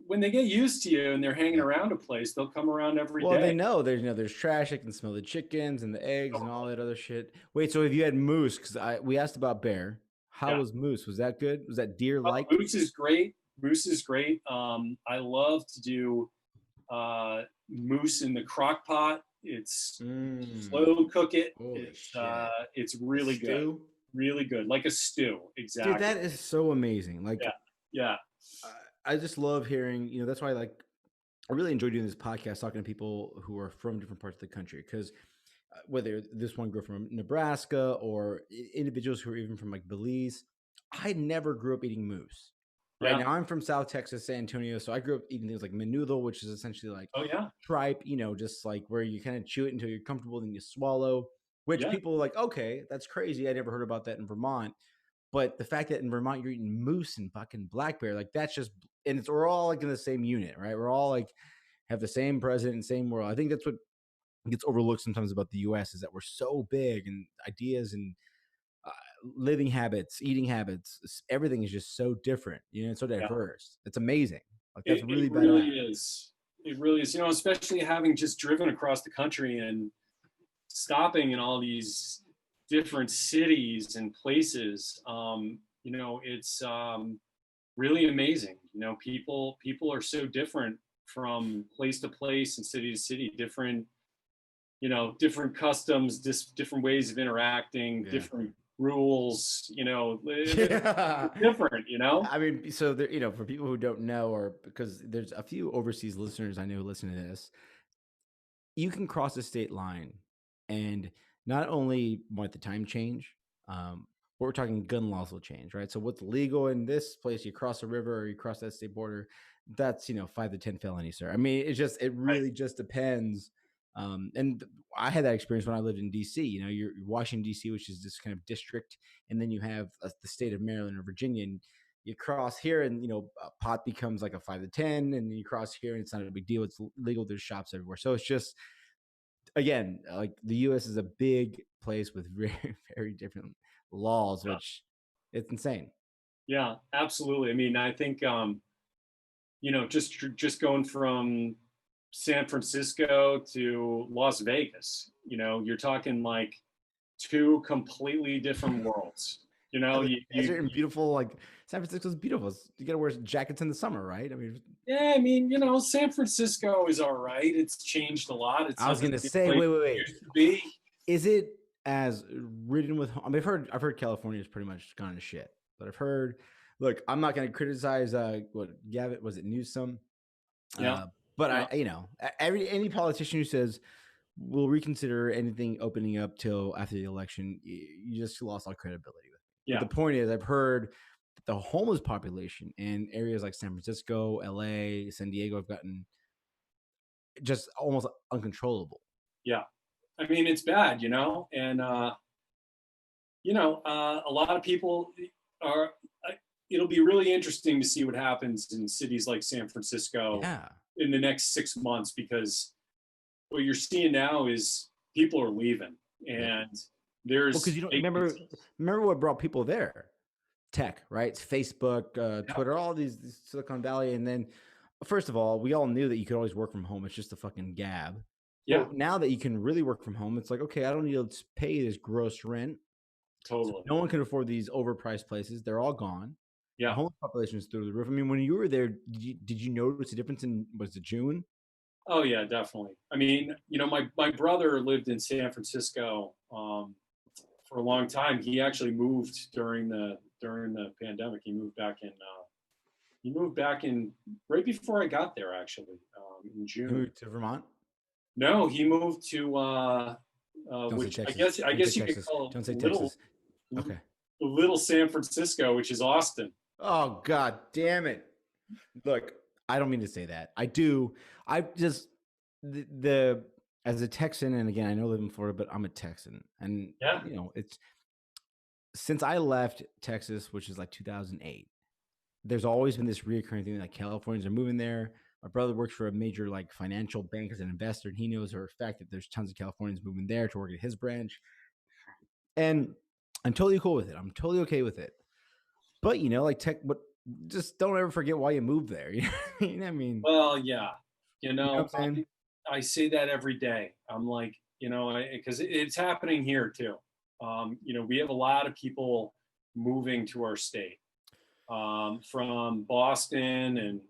S1: when they get used to you and they're hanging
S2: Yeah.
S1: around a place, they'll come around every
S2: Well, they
S1: day.
S2: know there's trash. They can smell the chickens and the eggs and all
S1: Totally.
S2: that other shit. Wait, so if you had moose, because we asked about bear, how
S1: Yeah.
S2: was moose? Was that good? Was that deer like?
S1: Moose is great. Moose is great. I love to do moose in the crock pot. It's
S2: Mm,
S1: slow cook it.
S2: holy shit!
S1: It's
S2: A
S1: really good,
S2: stew,
S1: really good, like a stew.
S2: dude.
S1: Exactly.
S2: That is so amazing. Like,
S1: Yeah, yeah,
S2: I just love hearing. That's why I really enjoy doing this podcast, talking to people who are from different parts of the country, because whether this one grew from Nebraska or individuals who are even from like Belize. I never grew up eating moose. Right
S1: yeah.
S2: now, I'm from South Texas, San Antonio, so I grew up eating things like menudo, which is essentially like
S1: Oh yeah,
S2: tripe, just like where you kind of chew it until you're comfortable, then you swallow. Which
S1: yeah,
S2: people are like, okay, that's crazy. I never heard about that in Vermont. But the fact that in Vermont you're eating moose and fucking black bear, like that's just, and we're all like in the same unit, right? We're all like have the same president, same world. I think that's what gets overlooked sometimes about the U.S. is that we're so big and ideas and uh, living habits, eating habits, everything is just so different. It's so
S1: yeah.
S2: diverse. It's amazing. Like that's
S1: It
S2: really
S1: really
S2: badass.
S1: is. It really is. Especially having just driven across the country and stopping in all these different cities and places. It's really amazing. People are so different from place to place and city to city. Different customs, different ways of interacting,
S2: Yeah.
S1: different rules.
S2: Yeah.
S1: It's different.
S2: I mean, so there, for people who don't know, or because there's a few overseas listeners I know who listen to this, you can cross the state line and not only might the time change, but we're talking gun laws will change, right? So what's legal in this place, you cross a river or you cross that state border, that's 5 to 10 felonies, sir. I mean, it
S1: Right.
S2: really just depends. And I had that experience when I lived in DC. You're Washington DC, which is this kind of district, and then you have the state of Maryland or Virginia. And you cross here and, pot becomes like a 5 to 10, and you cross here and it's not a big deal. It's legal. There's shops everywhere. So it's just, again, like the US is a big place with very, very different laws,
S1: Yeah.
S2: which it's insane.
S1: Yeah, absolutely. I mean, I think just going from San Francisco to Las Vegas, you're talking like two completely different worlds.
S2: I mean, desert and beautiful, like San Francisco's beautiful. You got to wear jackets in the summer, right? I mean,
S1: yeah, I mean, San Francisco is all right. It's changed a lot. It's
S2: I was
S1: not the
S2: gonna
S1: same
S2: say,
S1: place
S2: wait.
S1: it used to be.
S2: Is it as ridden with? I mean, I've heard California is pretty much gone to shit, but I've heard. Look, I'm not gonna criticize what Gavin was it Newsom,
S1: Yeah,
S2: but
S1: yeah,
S2: any politician who says we'll reconsider anything opening up till after the election, you just lost all credibility with me. But
S1: yeah.
S2: the point is, I've heard that the homeless population in areas like San Francisco, LA, San Diego have gotten just almost uncontrollable.
S1: Yeah. I mean, it's bad, and a lot of people are. It'll be really interesting to see what happens in cities like San Francisco
S2: Yeah.
S1: in the next 6 months, because what you're seeing now is people are leaving, and there's
S2: Well, because you don't remember what brought people there? Tech, right? It's Facebook,
S1: Yeah.
S2: Twitter, all these Silicon Valley, and then first of all, we all knew that you could always work from home. It's just a fucking gab.
S1: Yeah,
S2: But now that you can really work from home, it's like, okay, I don't need to pay this gross rent. So
S1: totally.
S2: no one can afford these overpriced places. They're all gone. The
S1: Yeah.
S2: homeless population is through the roof. I mean, when you were there, did you notice a difference in, was it June?
S1: Oh yeah, definitely. I mean, my brother lived in San Francisco for a long time. He actually moved during the pandemic. He moved back in right before I got there, actually, in
S2: You
S1: June.
S2: moved to Vermont?
S1: No, he moved to
S2: Don't say
S1: which I
S2: Texas.
S1: guess I
S2: Don't
S1: guess
S2: say
S1: you could
S2: Texas.
S1: call
S2: Don't say
S1: little
S2: Texas. Okay.
S1: little San Francisco, which is Austin.
S2: Oh, God damn it. Look, I don't mean to say that. I do. I just, the as a Texan, and again, I know I live in Florida, but I'm a Texan. And,
S1: Yeah.
S2: it's since I left Texas, which is like 2008, there's always been this reoccurring thing like Californians are moving there. My brother works for a major like financial bank as an investor, and he knows for a fact that there's tons of Californians moving there to work at his branch. And I'm totally cool with it. I'm totally okay with it. But like tech, but just don't ever forget why you moved there. You know what I mean? I mean,
S1: Well, yeah.
S2: you know what I'm saying?
S1: I say that every day. I'm like, because it's happening here too. We have a lot of people moving to our state from Boston and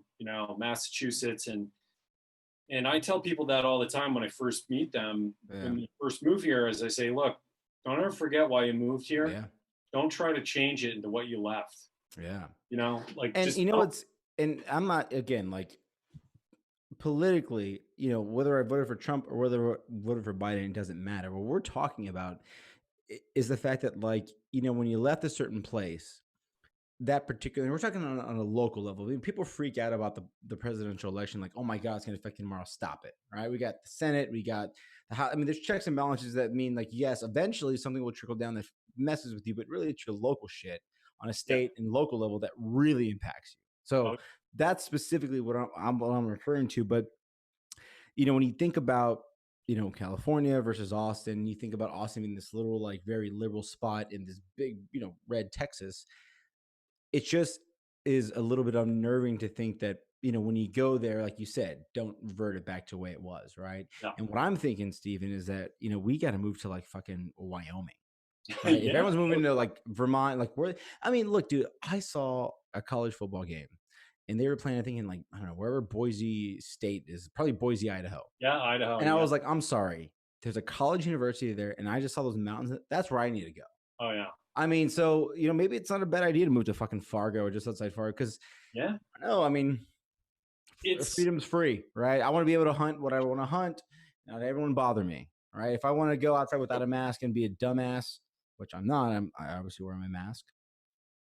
S1: Massachusetts, and I tell people that all the time when I first meet them
S2: Yeah.
S1: when you first move here. As I say, look, don't ever forget why you moved here.
S2: Yeah.
S1: Don't try to change it into what you left.
S2: Yeah.
S1: Like
S2: And
S1: just
S2: it's, and I'm not, again, like politically, whether I voted for Trump or whether I voted for Biden, it doesn't matter. What we're talking about is the fact that, like, when you left a certain place, that particular, and we're talking on a local level. I mean, people freak out about the presidential election, like, oh my God, it's going to affect you tomorrow. Stop it. Right. We got the Senate, we got the House. I mean, there's checks and balances that mean, like, yes, eventually something will trickle down that messes with you, but really it's your local shit on a state and local level that really impacts you. So that's specifically what I'm referring to. But, when you think about, California versus Austin, you think about Austin being this little, like, very liberal spot in this big, red Texas. It just is a little bit unnerving to think that, when you go there, like you said, don't revert it back to the way it was, right?
S1: Yeah.
S2: And what I'm thinking, Stephen, is that, we got to move to like fucking Wyoming, right? If
S1: Yeah.
S2: everyone's moving to like Vermont, like I mean, look, dude, I saw a college football game and they were playing, I think in like, I don't know, wherever Boise State is, probably Boise, Idaho.
S1: Yeah, Idaho.
S2: And I was like, I'm sorry, there's a college university there, and I just saw those mountains. That's where I need to go.
S1: Oh yeah.
S2: I mean, so, maybe it's not a bad idea to move to fucking Fargo or just outside Fargo, because no, I mean, freedom's free, right? I want to be able to hunt what I want to hunt. Not everyone bother me, right? If I want to go outside without a mask and be a dumbass, which I'm not, I obviously wear my mask.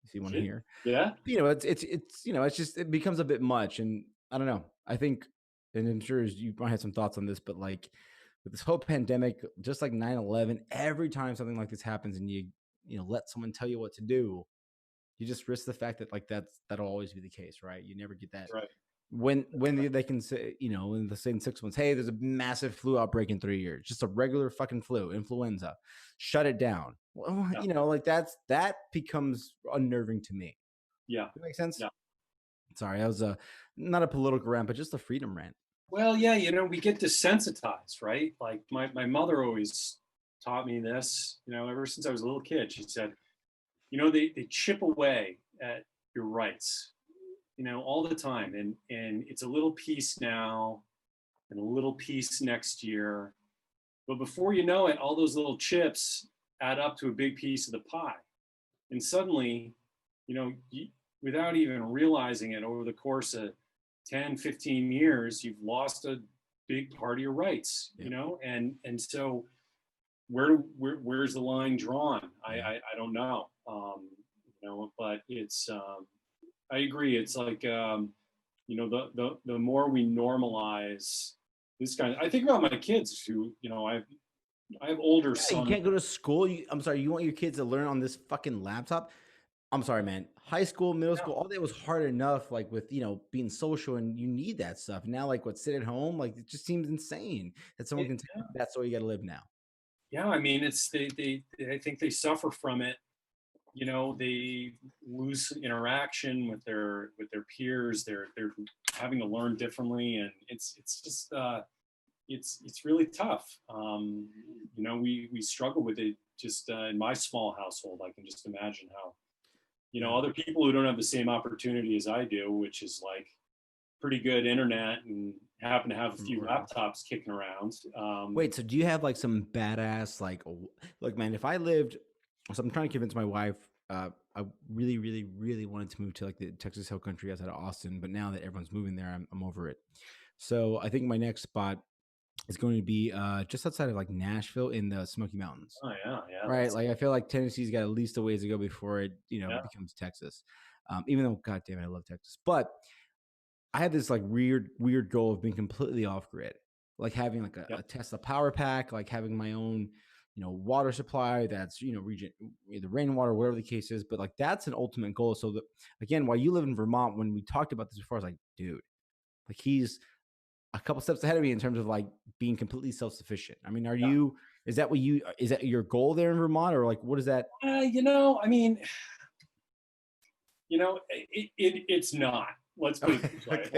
S2: You see one here.
S1: Yeah.
S2: It's just, it becomes a bit much, and I don't know. I think, and I'm sure you might have some thoughts on this, but like with this whole pandemic, just like 9/11, every time something like this happens and you let someone tell you what to do, You just risk the fact that like that'll always be the case, right? You never get that
S1: Right.
S2: when they can say, in the same 6 months, hey, there's a massive flu outbreak in 3 years, just a regular fucking flu, influenza, shut it down. Well,
S1: Yeah.
S2: like that becomes unnerving to me.
S1: Yeah.
S2: That makes sense.
S1: Yeah.
S2: Sorry, I was not a political rant, but just a freedom rant.
S1: Well, yeah, we get desensitized, right? Like my mother always taught me this, ever since I was a little kid. She said, they chip away at your rights, all the time. And it's a little piece now and a little piece next year. But before you know it, all those little chips add up to a big piece of the pie. And suddenly, without even realizing it, over the course of 10, 15 years, you've lost a big part of your rights, and so where's the line drawn? I don't know. But it's I agree. It's like the more we normalize this kind of, I think about my kids who, I have older
S2: You
S1: sons.
S2: can't go to school. I'm sorry, you want your kids to learn on this fucking laptop? I'm sorry, man. High school, middle school, all that was hard enough, like with, being social, and you need that stuff. Now, like sit at home, like it just seems insane that someone can say that's the way you got to live now.
S1: Yeah, I mean, it's they I think they suffer from it. They lose interaction with their peers. They're having to learn differently, and it's just it's really tough. We struggle with it just in my small household. I can just imagine how other people who don't have the same opportunity as I do, which is like pretty good internet and happen to have a few laptops kicking around.
S2: Wait, so do you have like some badass like man, if I lived, so I'm trying to convince my wife, I really, really, really wanted to move to like the Texas Hill Country outside of Austin, but now that everyone's moving there, I'm over it. So I think my next spot is going to be just outside of like Nashville in the Smoky Mountains.
S1: Oh yeah, yeah.
S2: Right. Like I feel like Tennessee's got at least a ways to go before it, becomes Texas. Even though, God damn it, I love Texas. But I had this like weird goal of being completely off grid, like having like a Tesla power pack, like having my own, water supply that's, region, either rainwater, whatever the case is. But like that's an ultimate goal. So again, while you live in Vermont, when we talked about this before, I was like, dude, like he's a couple steps ahead of me in terms of like being completely self-sufficient. I mean, is that your goal there in Vermont, or like, what is that?
S1: I mean, it's not. Let's put it this way.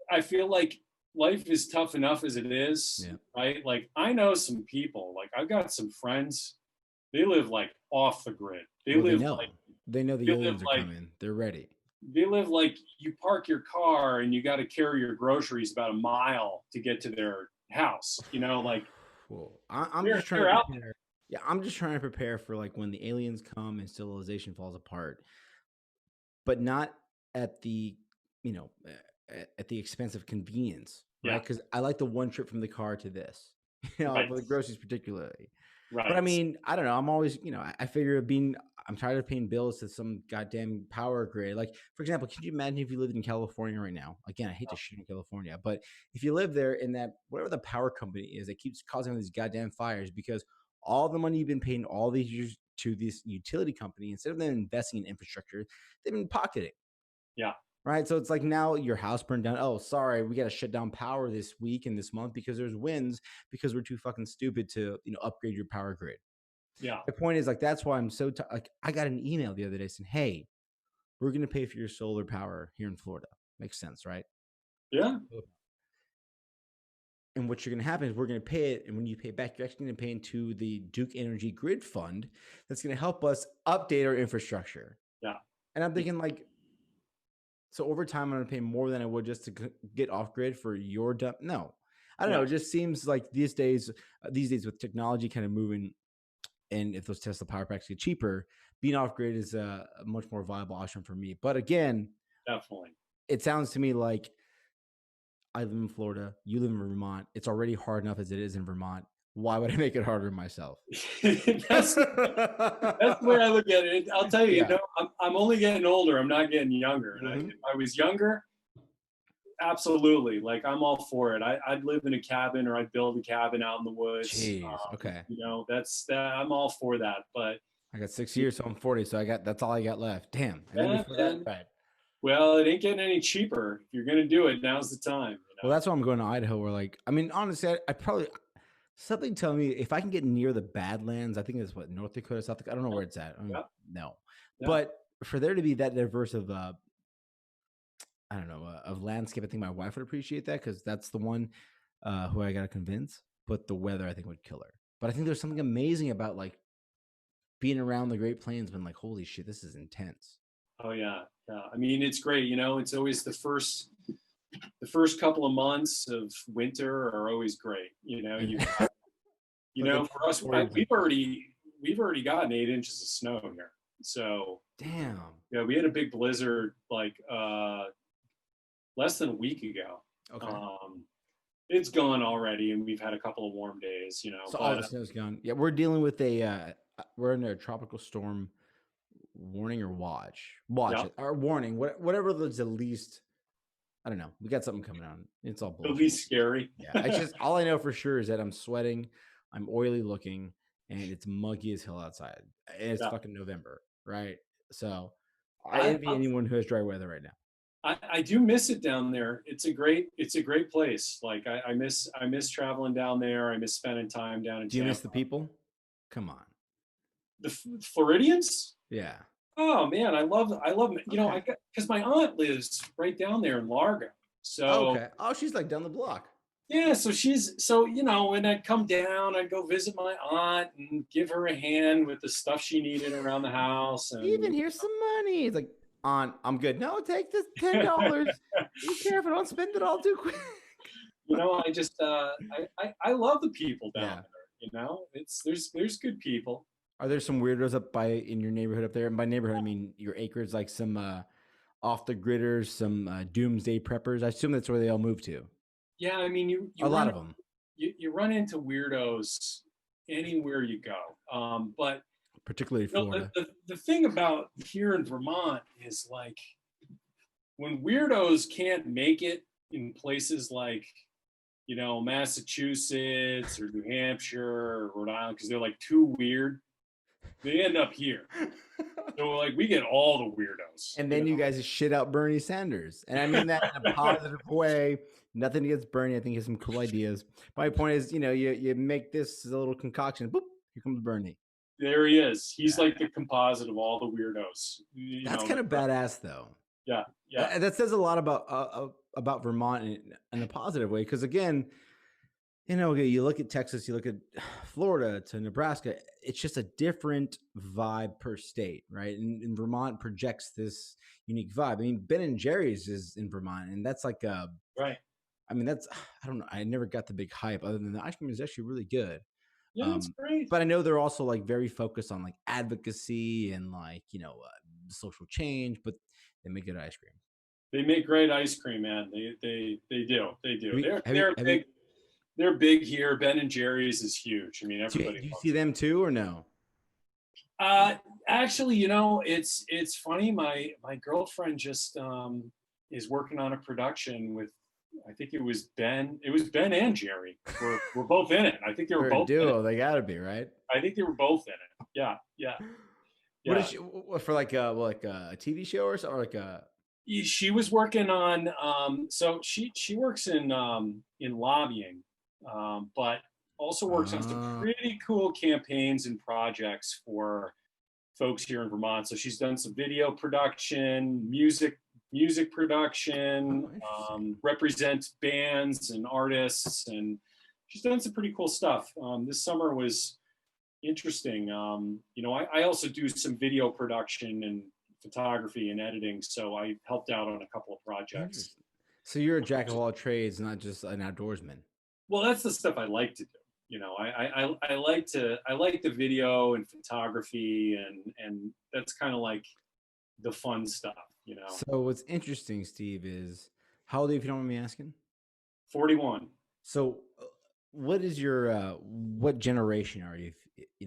S1: I feel like life is tough enough as it is, right? Like I know some people, like I've got some friends, they live like off the grid. They know
S2: the aliens are coming. They're ready.
S1: They live like you park your car and you got to carry your groceries about a mile to get to their house.
S2: Well, I'm just trying to prepare. Yeah, I'm just trying to prepare for like when the aliens come and civilization falls apart, but not at the, at the expense of convenience, right? Because I like the one trip from the car to this, for the groceries particularly. Right. But I mean, I don't know. I'm always, I figure I'm tired of paying bills to some goddamn power grid. Like, for example, can you imagine if you lived in California right now? Again, I hate to shit in California, but if you live there in that, whatever the power company is that keeps causing these goddamn fires, because all the money you've been paying all these years to this utility company, instead of them investing in infrastructure, they've been pocketing.
S1: Yeah.
S2: Right. So it's like now your house burned down. Oh, sorry, we got to shut down power this week and this month because there's winds, because we're too fucking stupid to, upgrade your power grid.
S1: Yeah.
S2: The point is, like, that's why I'm so like, I got an email the other day saying, hey, we're going to pay for your solar power here in Florida. Makes sense, right?
S1: Yeah.
S2: And what you're going to happen is we're going to pay it. And when you pay back, you're actually going to pay into the Duke Energy Grid Fund. That's going to help us update our infrastructure.
S1: Yeah.
S2: And I'm thinking like, so over time, I'm going to pay more than I would just to get off grid for your dump. No, I don't know. It just seems like these days with technology kind of moving, and if those Tesla power packs get cheaper, being off grid is a much more viable option for me. But again,
S1: definitely,
S2: it sounds to me like I live in Florida, you live in Vermont. It's already hard enough as it is in Vermont. Why would I make it harder myself?
S1: That's the way I look at it. I'll tell you, I'm only getting older. I'm not getting younger. And if I was younger, absolutely. Like I'm all for it. I'd live in a cabin, or I'd build a cabin out in the woods.
S2: Jeez. Okay.
S1: That's I'm all for that. But
S2: I got 6 years, so I'm 40. So that's all I got left. Damn. And then
S1: Yeah,
S2: before that,
S1: man.
S2: right.
S1: Well, it ain't getting any cheaper. If you're gonna do it, now's the time.
S2: Well, that's why I'm going to Idaho. Where like, I mean, honestly, I probably something telling me if I can get near the Badlands, I think it's what North Dakota, South Dakota. I don't know where it's at. I mean,
S1: Yeah,
S2: no,
S1: yeah.
S2: but for there to be that diverse of I don't know, of landscape, I think my wife would appreciate that because that's the one who I got to convince. But the weather, I think, would kill her. But I think there's something amazing about like being around the Great Plains when like, holy shit, this is intense.
S1: Oh yeah, yeah. I mean, it's great. It's always the first couple of months of winter are always great.
S2: Like a
S1: For us,
S2: torrid
S1: we've already gotten 8 inches of snow here. So
S2: damn.
S1: yeah, we had a big blizzard like less than a week ago.
S2: Okay.
S1: It's gone already, and we've had a couple of warm days.
S2: So all the snow's gone. Yeah, we're dealing with we're in a tropical storm warning or watch
S1: Yeah,
S2: it or warning, whatever the least. I don't know. We got something coming on. It's all
S1: it'll
S2: bullshit.
S1: be scary.
S2: Yeah, I just all I know for sure is that I'm sweating, I'm oily looking, and it's muggy as hell outside. And it's
S1: Yeah.
S2: fucking November, right? So I
S1: I,
S2: envy anyone who has dry weather right now.
S1: I do miss it down there. It's a great place. Like I miss traveling down there. I miss spending time down in
S2: Do you
S1: Tampa.
S2: miss the people? Come on.
S1: The Floridians?
S2: Yeah.
S1: Oh man, I love
S2: Okay.
S1: because my aunt lives right down there in Largo. So
S2: Okay. Oh, she's like down the block.
S1: yeah, when I'd come down, I'd go visit my aunt and give her a hand with the stuff she needed around the house.
S2: Even
S1: And
S2: here's some money. It's like, on, I'm good. No, take this $10. Be careful. Don't spend it all too quick.
S1: I just I love the people down
S2: Yeah.
S1: there. There's good people.
S2: Are there some weirdos up by in your neighborhood up there? And by neighborhood, I mean your acres, like some off the gridders, some doomsday preppers. I assume that's where they all move to.
S1: Yeah, I mean you
S2: A lot
S1: run
S2: of them,
S1: you run into weirdos anywhere you go. But
S2: particularly Florida.
S1: the thing about here in Vermont is like when weirdos can't make it in places like Massachusetts or New Hampshire or Rhode Island because they're like too weird, they end up here. So like we get all the weirdos.
S2: And then you guys shit out Bernie Sanders. And I mean that in a positive way. Nothing against Bernie. I think he has some cool ideas. My point is, you make this a little concoction. Boop, here comes Bernie.
S1: There he is. He's like the composite of all the weirdos.
S2: That's kind of badass, though.
S1: Yeah, yeah.
S2: That says a lot about Vermont in a positive way. Because again, you look at Texas, you look at Florida to Nebraska, it's just a different vibe per state, right? And Vermont projects this unique vibe. I mean, Ben and Jerry's is in Vermont, and that's like
S1: Right.
S2: I mean, I don't know. I never got the big hype other than the ice cream is actually really good.
S1: Yeah, it's great.
S2: But I know they're also like very focused on like advocacy and like, social change, but they make good ice cream.
S1: They make great ice cream, man. They do. They're
S2: Have
S1: big. They're big here. Ben and Jerry's is huge. I mean, everybody.
S2: Do you see them too, or no?
S1: Actually, it's funny. My girlfriend just is working on a production with. I think it was Ben. It was Ben and Jerry. We're both in it. I think they were both
S2: duo. They gotta be, right?
S1: I think they were both in it. Yeah, yeah.
S2: What is she for? Like a TV show or something? Or like a.
S1: She was working on. So she works in lobbying, but also works on some pretty cool campaigns and projects for folks here in Vermont. So she's done some video production, music production, represents bands and artists, and she's done some pretty cool stuff. This summer was interesting. I also do some video production and photography and editing, so I helped out on a couple of projects.
S2: So you're a jack of all trades, not just an outdoorsman.
S1: Well, that's the stuff I like to do. I like the video and photography, and that's kind of like the fun stuff.
S2: So what's interesting, Steve, is how old are you, if you don't mind me asking?
S1: 41.
S2: So what is your what generation are you?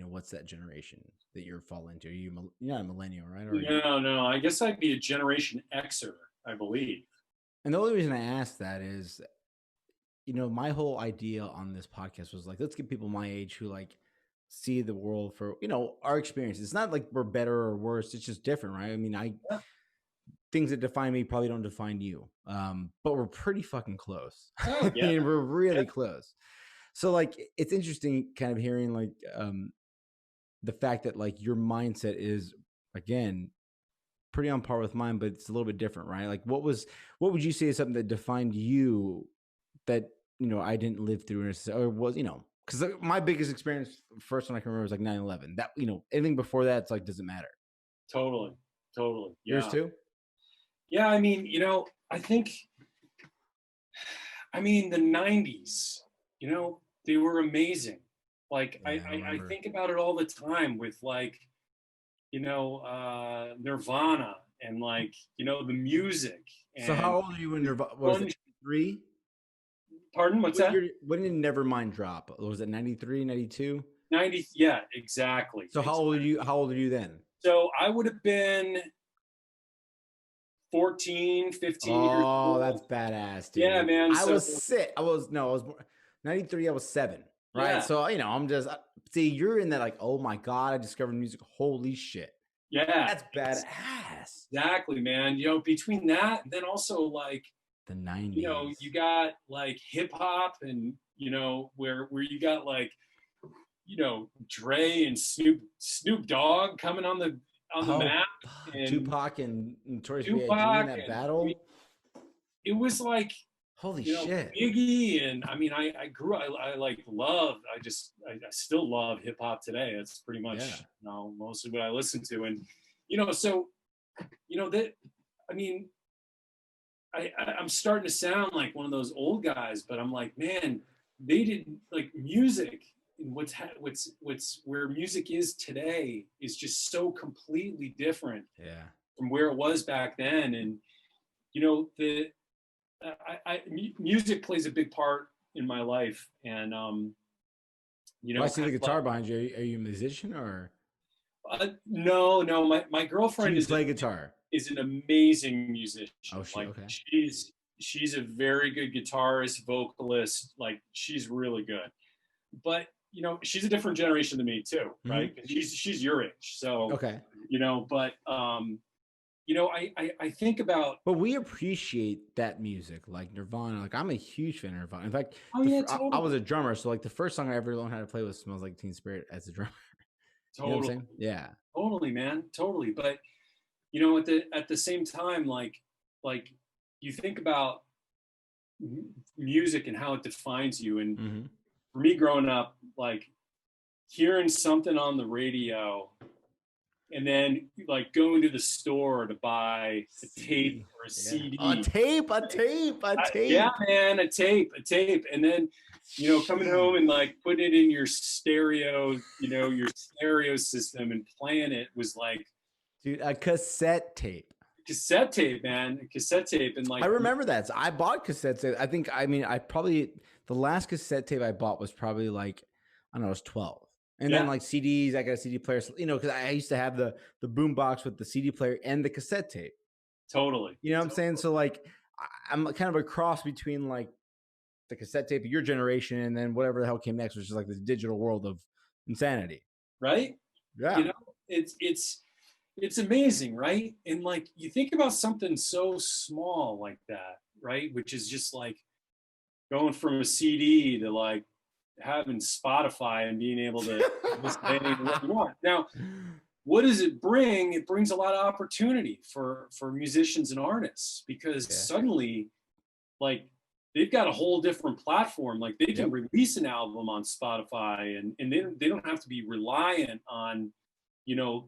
S2: What's that generation that you're falling into? You're not a millennial, right?
S1: No. I guess I'd be a Generation Xer, I believe.
S2: And the only reason I ask that is, my whole idea on this podcast was like, let's get people my age who like see the world for, our experience. It's not like we're better or worse. It's just different, right? I mean,
S1: Yeah.
S2: things that define me probably don't define you. But we're pretty fucking close.
S1: Oh
S2: I
S1: yeah.
S2: mean, we're
S1: Yeah.
S2: really close. So like, it's interesting kind of hearing like, the fact that like your mindset is, again, pretty on par with mine, but it's a little bit different, right? Like what would you say is something that defined you that, I didn't live through or was, because my biggest experience, first one I can remember was like 9/11. That, anything before that, it's like, doesn't matter.
S1: Totally. Totally.
S2: Yours
S1: Yeah.
S2: too?
S1: Yeah. I mean, I think, the 90s, they were amazing. Like
S2: Yeah, I
S1: I
S2: remember.
S1: think about it all the time with like, Nirvana and like, the music
S2: So how
S1: and
S2: old are you when Nirvana, was it
S1: grunge.
S2: 3?
S1: Pardon, what's that?
S2: When did Nevermind drop? Was it 93, 92?
S1: 90, yeah, exactly.
S2: So
S1: Exactly.
S2: how old are you then?
S1: So I would have been 14, 15 years
S2: Oh, that's
S1: old.
S2: badass,
S1: Yeah,
S2: dude.
S1: man.
S2: I
S1: So
S2: was sick. I was no, I was 93. I was 7. Right.
S1: yeah,
S2: So, I'm just see, you're in that like, oh my God, I discovered music. Holy shit.
S1: yeah,
S2: That's badass.
S1: exactly, man. Between that and then also like,
S2: The 90s.
S1: you got like hip hop and where you got like, Dre and Snoop Dogg coming on the
S2: Oh,
S1: map
S2: fuck.
S1: and
S2: Tupac and Notorious B.I.G. in
S1: Tupac
S2: that
S1: and
S2: battle.
S1: it was like,
S2: Holy shit.
S1: Biggie, and I grew, I like loved, I still love hip hop today. That's pretty
S2: Yeah.
S1: much, mostly what I listen to. And, so, that, I mean, I'm starting to sound like one of those old guys, but I'm like, man, they didn't like music. And what's where music is today is just so completely different
S2: Yeah.
S1: from where it was back then. And, the music plays a big part in my life, and
S2: Well, I see
S1: kind
S2: the
S1: of like,
S2: guitar behind you. Are you a musician or
S1: no, my
S2: can
S1: girlfriend
S2: you play guitar?
S1: is an amazing musician.
S2: Oh shit.
S1: Like
S2: Okay.
S1: she's a very good guitarist, vocalist. Like she's really good, but she's a different generation than me too,
S2: Mm-hmm.
S1: right? 'Cause she's your age, so
S2: Okay.
S1: but I think about,
S2: But we appreciate that music, like Nirvana. Like I'm a huge fan of Nirvana. In fact,
S1: oh yeah,
S2: I was
S1: totally,
S2: a drummer, so like the first song I ever learned how to play was "Smells Like Teen Spirit" as a drummer. You know what I'm
S1: totally,
S2: saying? Yeah.
S1: totally, man, totally. But at the same time, like you think about music and how it defines you. And
S2: Mm-hmm.
S1: for me growing up, like hearing something on the radio and then like going to the store to buy a tape
S2: CD.
S1: or a
S2: Yeah. A
S1: CD.
S2: tape. A tape. A
S1: Yeah,
S2: tape.
S1: man, a tape. And then, coming home and like putting it in your stereo, your stereo system and playing it was like
S2: Dude, a cassette tape.
S1: cassette tape, man, cassette tape. And
S2: I
S1: like,
S2: remember that. So I bought cassettes. I probably, the last cassette tape I bought was probably like, I don't know, I was 12. And then
S1: yeah,
S2: like CDs, I got a CD player, because I used to have the boom box with the CD player and the cassette tape.
S1: totally.
S2: You know what I'm saying? So like, I'm kind of a cross between like the cassette tape of your generation and then whatever the hell came next, which is like this digital world of insanity.
S1: Right?
S2: Yeah.
S1: You know, it's amazing, right? And like you think about something so small like that, right? Which is just like going from a CD to like having Spotify and being able to listen to anything what you want. Now, what does it bring? It brings a lot of opportunity for musicians and artists because
S2: Yeah.
S1: suddenly, like they've got a whole different platform. Like they can
S2: Yep.
S1: release an album on Spotify, and they don't have to be reliant on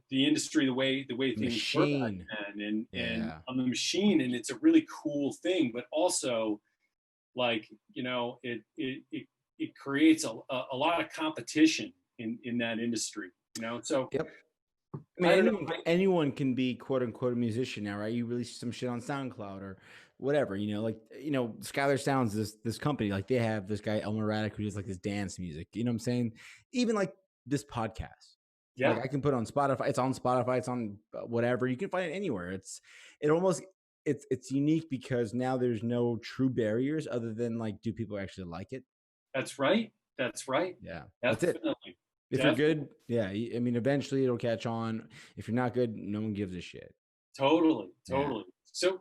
S1: the industry the way things were back
S2: Machine.
S1: then, and
S2: Yeah.
S1: on the machine. And it's a really cool thing, but also like it creates a lot of competition in that industry, so
S2: Yep. I mean,
S1: I don't know.
S2: anyone can be quote unquote a musician now, right? You release some shit on SoundCloud or whatever, like Skylar Sounds, this company, like they have this guy Elmer Raddick who does like this dance music. You know what I'm saying? Even like this podcast, like
S1: Yeah,
S2: I can put it on Spotify. It's on Spotify. It's on whatever. You can find it anywhere. It almost it's unique because now there's no true barriers other than like, do people actually like it?
S1: that's right, that's right,
S2: Yeah, that's it.
S1: definitely.
S2: If you're good, yeah, I mean, eventually it'll catch on. If you're not good, no one gives a shit.
S1: Totally,
S2: Yeah.
S1: totally. So,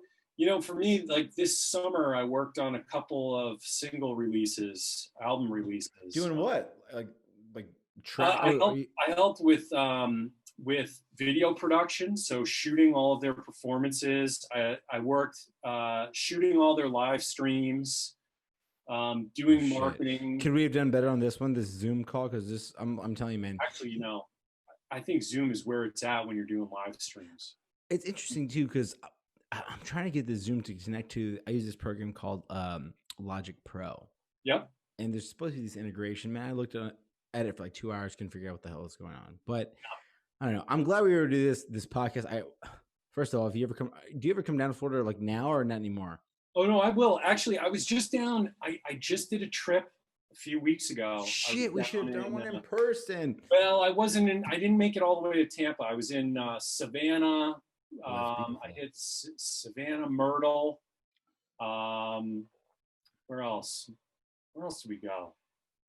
S1: for me, like this summer, I worked on a couple of single releases, album releases.
S2: Doing what? Like
S1: I,
S2: track?
S1: I helped. I helped with video production, so shooting all of their performances. I worked shooting all their live streams,
S2: Oh
S1: doing
S2: shit!
S1: marketing.
S2: Could we have done better on this one, this Zoom call? Because this, I'm telling you, man,
S1: Actually, I think Zoom is where it's at when you're doing live streams.
S2: it's interesting too because I'm trying to get the Zoom to connect to. I use this program called Logic Pro.
S1: Yep.
S2: And there's supposed to be this integration. Man, I looked at it for like 2 hours, couldn't figure out what the hell is going on. But I don't know. I'm glad we were able to do this podcast. First of all, do you ever come down to Florida like now or not anymore?
S1: Oh no, I will. Actually, I was just down. I just did a trip a few weeks ago.
S2: Shit, we should have done one in person.
S1: Well, I didn't make it all the way to Tampa. I was in Savannah. I hit Savannah, Myrtle. Where else? Where else did we go?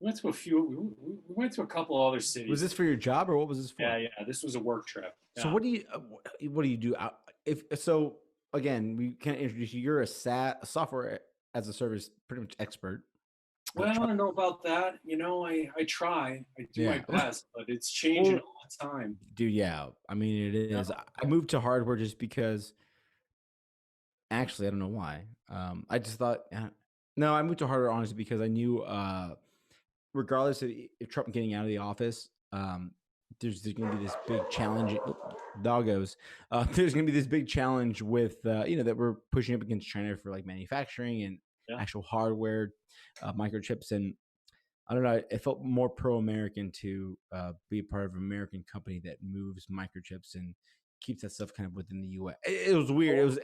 S1: We went to a few. We went to a couple other cities.
S2: Was this for your job or what was this for?
S1: Yeah. This was a work trip. Yeah.
S2: So what do you do? If so, again, we can't introduce you. You're a SaaS, software as a service, pretty much expert.
S1: Well, I don't know about that. I try. I do my best, but it's changing all the time.
S2: Dude, yeah. I mean, it is. I moved to hardware just because. Actually, I don't know why. I just thought. No, I moved to hardware honestly because I knew, regardless of if Trump getting out of the office, there's going to be this big challenge. Doggos. There's going to be this big challenge with that we're pushing up against China for like manufacturing and actual hardware, microchips, and I don't know. It felt more pro-American to be a part of an American company that moves microchips and keeps that stuff kind of within the U.S. It was weird.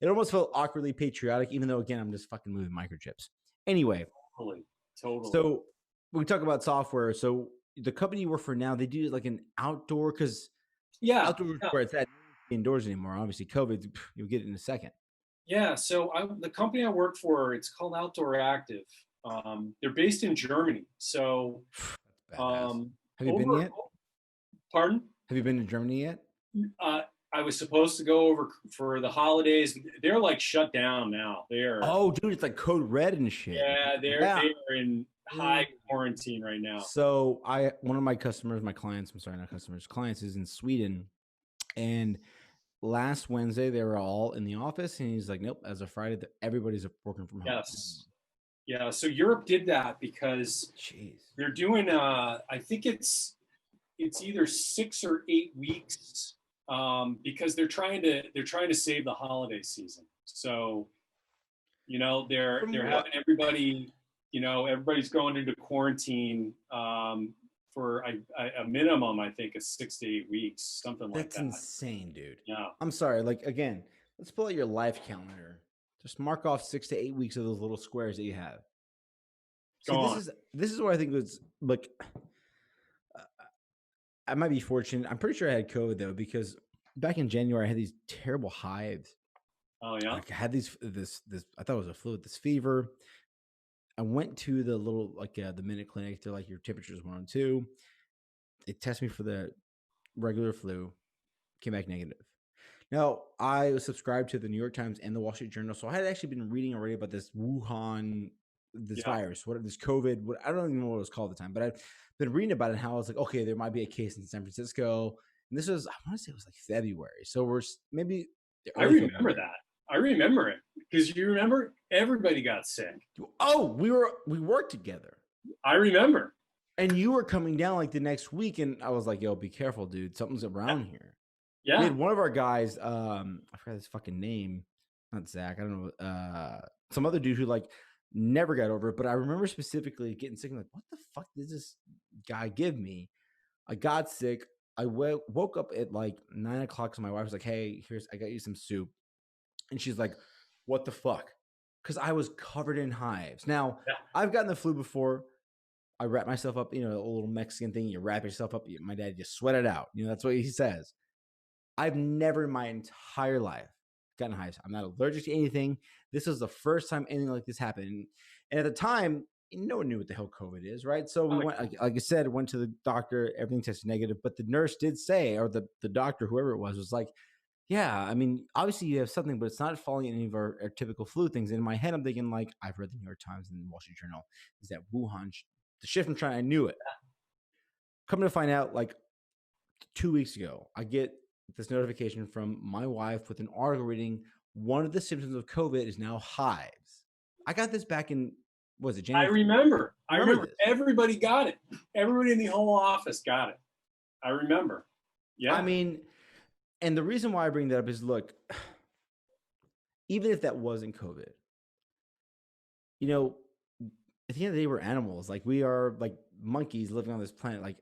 S2: It almost felt awkwardly patriotic, even though again I'm just fucking moving microchips. Anyway,
S1: totally.
S2: So we talk about software. So the company you work for now, they do like an outdoor outdoor where it's at indoors anymore. Obviously, COVID, you'll get it in a second.
S1: Yeah. So the company I work for, it's called Outdoor Active. They're based in Germany. So,
S2: have you been yet?
S1: Pardon?
S2: Have you been to Germany yet?
S1: I was supposed to go over for the holidays. They're like shut down now.
S2: Oh, dude, it's like code red and shit.
S1: Yeah, they're in high quarantine right now.
S2: So one of my clients is in Sweden, and last Wednesday they were all in the office, and he's like, nope, as of Friday, everybody's working from home.
S1: Yes. Yeah, so Europe did that because they're doing I think it's either 6 or 8 weeks because they're trying to save the holiday season. So, they're having everybody, everybody's going into quarantine for a minimum, I think, of 6 to 8 weeks, something like that.
S2: That's insane, dude.
S1: Yeah.
S2: I'm sorry. Like, again, let's pull out your life calendar. Just mark off 6 to 8 weeks of those little squares that you have. This is what I think was like. I might be fortunate. I'm pretty sure I had COVID though, because back in January I had these terrible hives.
S1: Oh yeah.
S2: Like I had this. I thought it was a flu. This fever. I went to the little the Minute Clinic. They're like, your temperature is 102. They test me for the regular flu. Came back negative. Now, I was subscribed to the New York Times and the Wall Street Journal, so I had actually been reading already about this Wuhan, this virus, this COVID. I don't even know what it was called at the time, but I've been reading about it. How I was like, okay, there might be a case in San Francisco, and this was, I want to say it was like February, so we're maybe.
S1: I remember that. I remember it because you remember everybody got sick.
S2: Oh, we worked together. I
S1: remember,
S2: and you were coming down like the next week, and I was like, yo, be careful, dude. Something's around here.
S1: Yeah.
S2: We had one of our guys, I forgot his fucking name. Not Zach. I don't know. Some other dude who like never got over it. But I remember specifically getting sick and like, what the fuck did this guy give me? I got sick. I woke up at like 9 o'clock. So my wife was like, hey, I got you some soup. And she's like, what the fuck? Because I was covered in hives. Now, I've gotten the flu before. I wrap myself up, a little Mexican thing. You wrap yourself up. My dad just sweat it out. That's what he says. I've never in my entire life gotten hives. I'm not allergic to anything. This was the first time anything like this happened. And at the time, no one knew what the hell COVID is, right? So we
S1: Oh,
S2: went, like I said, went to the doctor, everything tested negative, but the nurse did say, or the doctor, whoever it was like, yeah, I mean, obviously you have something, but it's not following any of our typical flu things. And in my head, I'm thinking like, I've read the New York Times and the Wall Street Journal is that Wuhan, the shift from China, I knew it. Coming to find out, like 2 weeks ago, I get this notification from my wife with an article reading one of the symptoms of COVID is now hives. I got this back in, what was it,
S1: I
S2: January?
S1: remember. I remember.
S2: This.
S1: Everybody got it. Everybody in the whole office got it. I remember. Yeah.
S2: I mean, and the reason why I bring that up is, look, even if that wasn't COVID, you know, at the end of the day, we're animals. Like, we are like monkeys living on this planet. Like,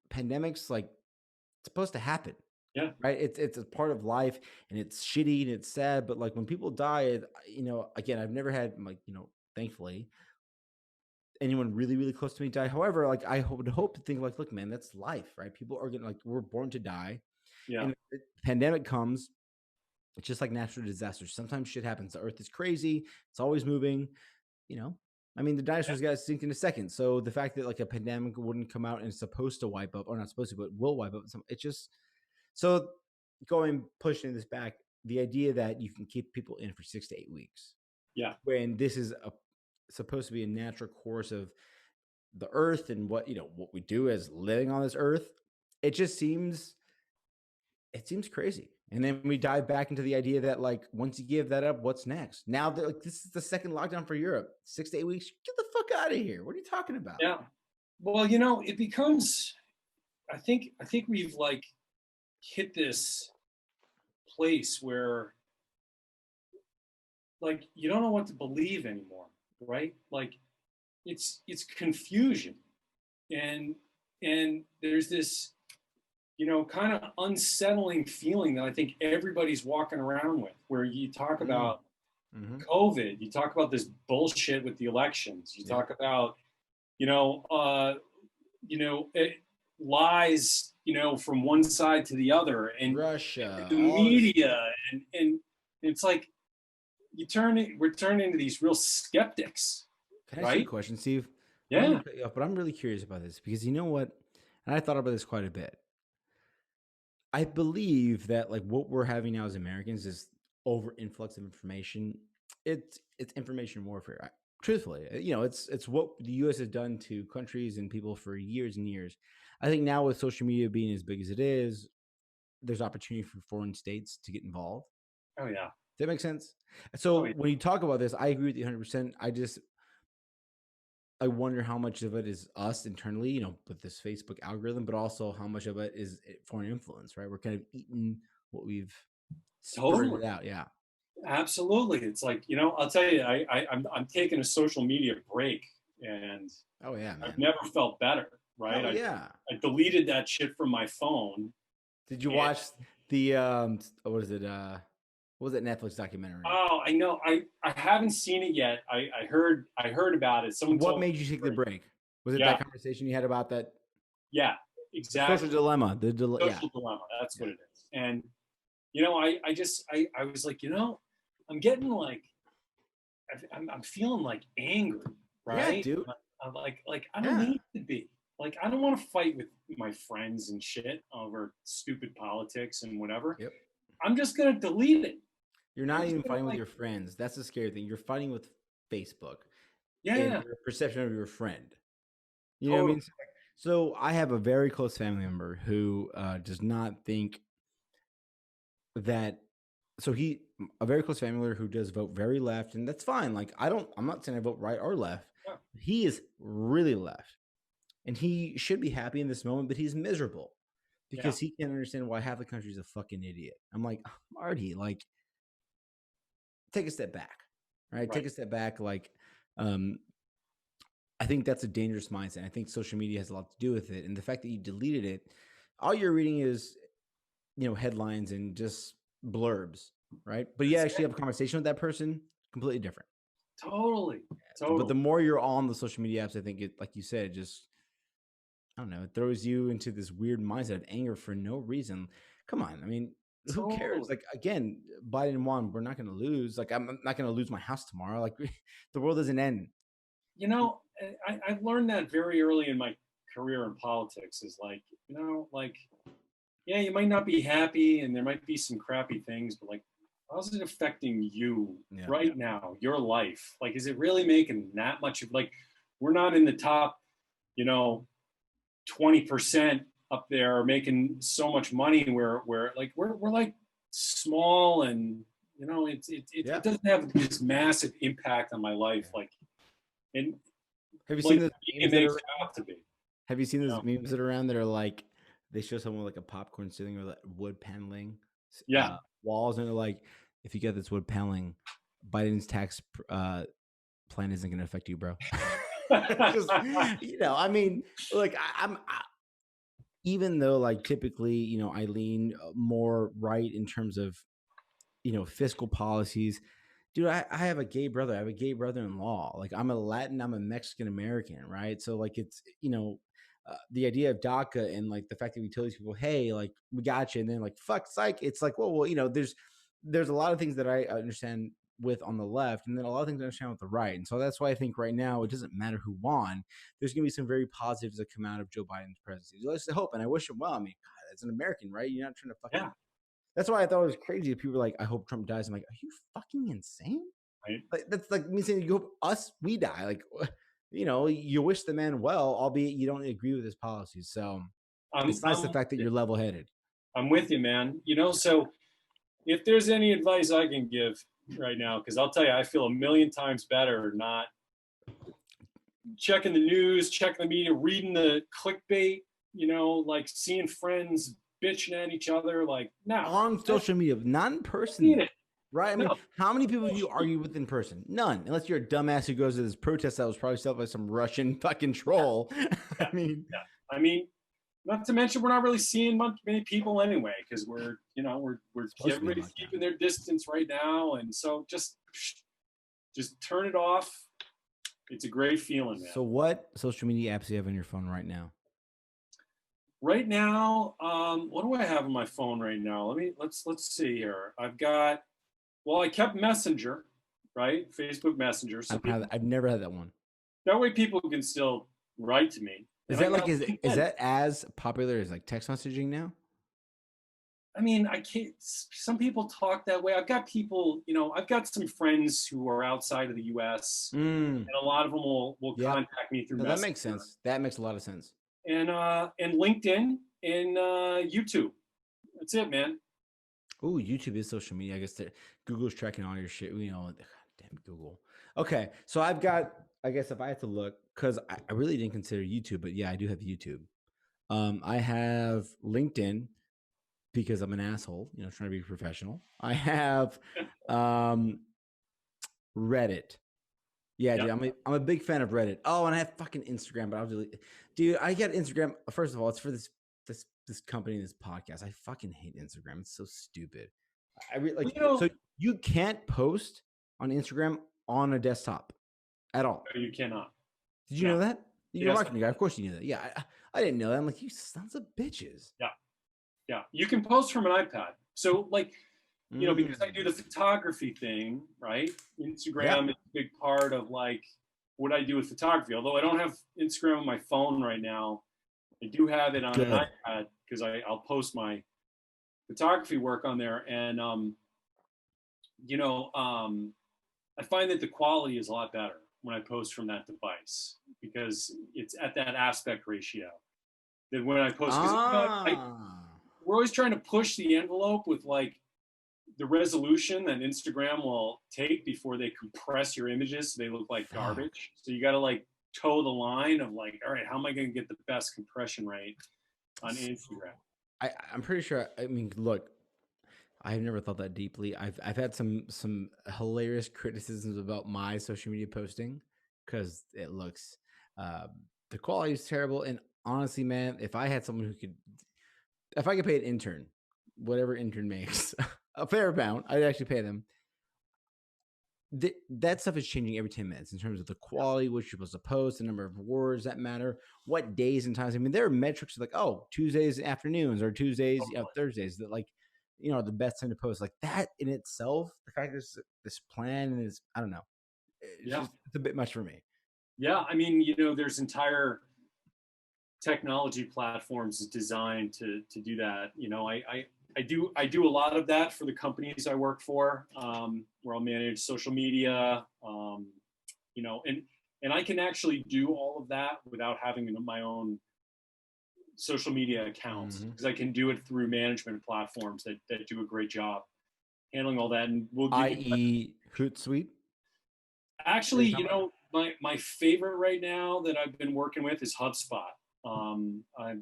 S2: pandemics, like, it's supposed to happen.
S1: Yeah.
S2: Right. It's a part of life, and it's shitty and it's sad. But like when people die, again, I've never had, like, thankfully, anyone really, really close to me die. However, like I would hope to think like, look, man, that's life, right? People are getting, like, we're born to die.
S1: Yeah.
S2: And the pandemic comes. It's just like natural disasters. Sometimes shit happens. The earth is crazy. It's always moving. I mean, the dinosaurs got extinct in a second. So the fact that like a pandemic wouldn't come out and it's supposed to wipe up, or not supposed to, but will wipe up some, it's just so pushing this back, the idea that you can keep people in for 6 to 8 weeks.
S1: Yeah.
S2: When this is supposed to be a natural course of the earth and what we do as living on this earth, it seems crazy. And then we dive back into the idea that, like, once you give that up, what's next? Now that, like, this is the second lockdown for Europe, 6 to 8 weeks. Get the fuck out of here! What are you talking about?
S1: Yeah. Well, it becomes. I think we've like hit this place where, like, you don't know what to believe anymore, right? Like, it's confusion, and there's this kind of unsettling feeling that I think everybody's walking around with, where you talk about COVID, you talk about this bullshit with the elections, you talk about, lies, from one side to the other, and
S2: Russia,
S1: the media, and it's like we're turning into these real skeptics.
S2: Can I ask you a question, Steve?
S1: Yeah.
S2: But I'm really curious about this because you know what? And I thought about this quite a bit. I believe that, like, what we're having now as Americans is over influx of information. It's information warfare. Truthfully, it's what the U.S. has done to countries and people for years and years. I think now with social media being as big as it is, there's opportunity for foreign states to get involved.
S1: Oh yeah.
S2: Does that make sense? So when you talk about this, I agree with you 100%. I wonder how much of it is us internally, with this Facebook algorithm, but also how much of it is foreign influence, right? We're kind of eating what we've spurted out. Yeah.
S1: Absolutely. It's like, I'll tell you, I'm taking a social media break, and
S2: oh yeah, man.
S1: I've never felt better. Right. I deleted that shit from my phone.
S2: Did you watch the, what is it? What was that Netflix documentary?
S1: Oh, I know. I haven't seen it yet. I heard about it.
S2: What made you take the break? Was it that conversation you had about that?
S1: Yeah, exactly.
S2: Social dilemma.
S1: Social dilemma. That's what it is. And I was like, I'm getting like, I'm feeling like angry, right?
S2: Yeah, dude.
S1: I'm like I don't need to be. Like, I don't want to fight with my friends and shit over stupid politics and whatever.
S2: Yep.
S1: I'm just gonna delete it.
S2: You're not even fighting with your friends. That's the scary thing. You're fighting with Facebook.
S1: Yeah.
S2: And your perception of your friend. You know what I mean? So I have a very close family member who does not think that. So a very close family member who does vote very left, and that's fine. Like, I'm not saying I vote right or left.
S1: Yeah.
S2: He is really left, and he should be happy in this moment, but he's miserable because he can't understand why half the country is a fucking idiot. I'm like, Marty, like, take a step back, right? Take a step back. Like, I think that's a dangerous mindset. I think social media has a lot to do with it. And the fact that you deleted it, all you're reading is, headlines and just blurbs, right? But you actually have a conversation with that person, completely different.
S1: Totally.
S2: But the more you're on the social media apps, I think it, like you said, just, I don't know, it throws you into this weird mindset of anger for no reason. Come on. I mean, who cares? Like, again, Biden won. We're not going to lose. Like, I'm not going to lose my house tomorrow. Like, the world doesn't end.
S1: I've learned that very early in my career in politics is like, like, yeah, you might not be happy and there might be some crappy things, but like, how's it affecting you
S2: Yeah.
S1: right now, your life? Like, is it really making that much of like, we're not in the top, you know, 20% up there making so much money where like we're like small and
S2: Yeah.
S1: it doesn't have this massive impact on my life like and
S2: Have you seen
S1: like
S2: those
S1: it
S2: memes that
S1: makes
S2: are?
S1: it out to be.
S2: Have you seen
S1: You
S2: those
S1: know?
S2: memes that are around that are like they show someone with like a popcorn ceiling or like wood paneling
S1: Yeah.
S2: walls, and they're like, if you get this wood paneling, Biden's tax plan isn't going to affect you, bro. Just I mean, look, even though like typically, I lean more right in terms of fiscal policies. Dude, I have a gay brother. I have a gay brother-in-law. Like I'm a Latin, I'm a Mexican American, right? So like it's the idea of DACA and like the fact that we tell these people, hey, like we got you, and then like fuck psych. It's like, well, there's a lot of things that I understand with on the left, and then a lot of things I understand with the right. And so that's why I think right now it doesn't matter who won. There's gonna be some very positives that come out of Joe Biden's presidency. Let's hope, and I wish him well. I mean, God, as an American, right? You're not trying to fucking
S1: Yeah.
S2: that's why I thought it was crazy that people were like, I hope Trump dies. I'm like, are you fucking insane?
S1: Right.
S2: Like that's like me saying you hope we die. Like, you wish the man well, albeit you don't agree with his policies. So
S1: i'm
S2: it's nice the
S1: i'm
S2: fact that you're level headed.
S1: I'm with you, man. So if there's any advice I can give right now, because I'll tell you, I feel a million times better not checking the news, checking the media, reading the clickbait, like seeing friends bitching at each other. Like, no,
S2: On social media, not in person,
S1: need
S2: though.
S1: it.
S2: Right? I mean,
S1: No,
S2: how many people do you argue with in person? None, unless you're a dumbass who goes to this protest that was probably set up by some Russian fucking troll. I
S1: yeah,
S2: mean,
S1: yeah. I mean, not to mention we're not really seeing many people anyway because we're
S2: supposed to be in
S1: everybody's
S2: lockdown.
S1: keeping their distance right now, and so just turn it off. It's a great feeling, man.
S2: So, what social media apps do you have on your phone right now?
S1: Right now, what do I have on my phone right now? Let's see here. I kept Messenger, right? Facebook Messenger. So people
S2: I've never had that one.
S1: that way people can still write to me.
S2: Is
S1: And I
S2: that like
S1: got
S2: is
S1: LinkedIn.
S2: that as popular as like text messaging now?
S1: I mean, I can't. Some people talk that way. I've got people, I've got some friends who are outside of the U.S.
S2: Mm,
S1: and a lot of them will
S2: yep.
S1: contact me through
S2: No, that makes
S1: Messenger
S2: sense. That makes a lot of sense.
S1: and LinkedIn and YouTube. That's it, man.
S2: Oh, YouTube is social media. I guess that Google's tracking all your shit. God damn Google. Okay, so I've got. I guess if I had to look, because I really didn't consider YouTube, but yeah, I do have YouTube. I have LinkedIn because I'm an asshole, trying to be professional. I have Reddit. Yeah,
S1: Yeah.
S2: dude, I'm a big fan of Reddit. Oh, and I have fucking Instagram, but I'll delete. Dude, I get Instagram. First of all, it's for this company, this podcast. I fucking hate Instagram. It's so stupid.
S1: Well,
S2: So you can't post on Instagram on a desktop at all.
S1: you cannot.
S2: Did you
S1: No.
S2: know that? You're a
S1: Yes.
S2: marketing guy. Of course you knew that. Yeah, I didn't know that. I'm like, you sons of bitches.
S1: Yeah. Yeah. You can post from an iPad. So like, because I do the photography thing, right? Instagram is a big part of like what I do with photography. Although I don't have Instagram on my phone right now, I do have it on an
S2: Good.
S1: iPad because I'll post my photography work on there. And, I find that the quality is a lot better when I post from that device because it's at that aspect ratio than when I post. Because we're always trying to push the envelope with like the resolution that Instagram will take before they compress your images so they look like garbage. So you got to like toe the line of like, all right, how am I going to get the best compression rate on Instagram?
S2: I'm pretty sure. I mean, look, I've never thought that deeply. I've had some hilarious criticisms about my social media posting because it looks the quality is terrible. And honestly, man, if I had someone if I could pay an intern, whatever intern makes a fair amount, I'd actually pay them. That stuff is changing every 10 minutes in terms of the quality, which you're supposed to post, the number of words that matter, what days and times. I mean, there are metrics like, oh, Tuesdays afternoons or Tuesdays, Thursdays that like, the best time to post. Like that in itself, the fact that this plan is, I don't know, it's a bit much for me.
S1: Yeah, I mean, there's entire technology platforms designed to do that. I do a lot of that for the companies I work for, where I'll manage social media, and I can actually do all of that without having my own social media accounts,
S2: Mm-hmm.
S1: because I can do it through management platforms that do a great job handling all that, and we'll give you.
S2: I.e., Hootsuite.
S1: Actually, my favorite right now that I've been working with is HubSpot. I,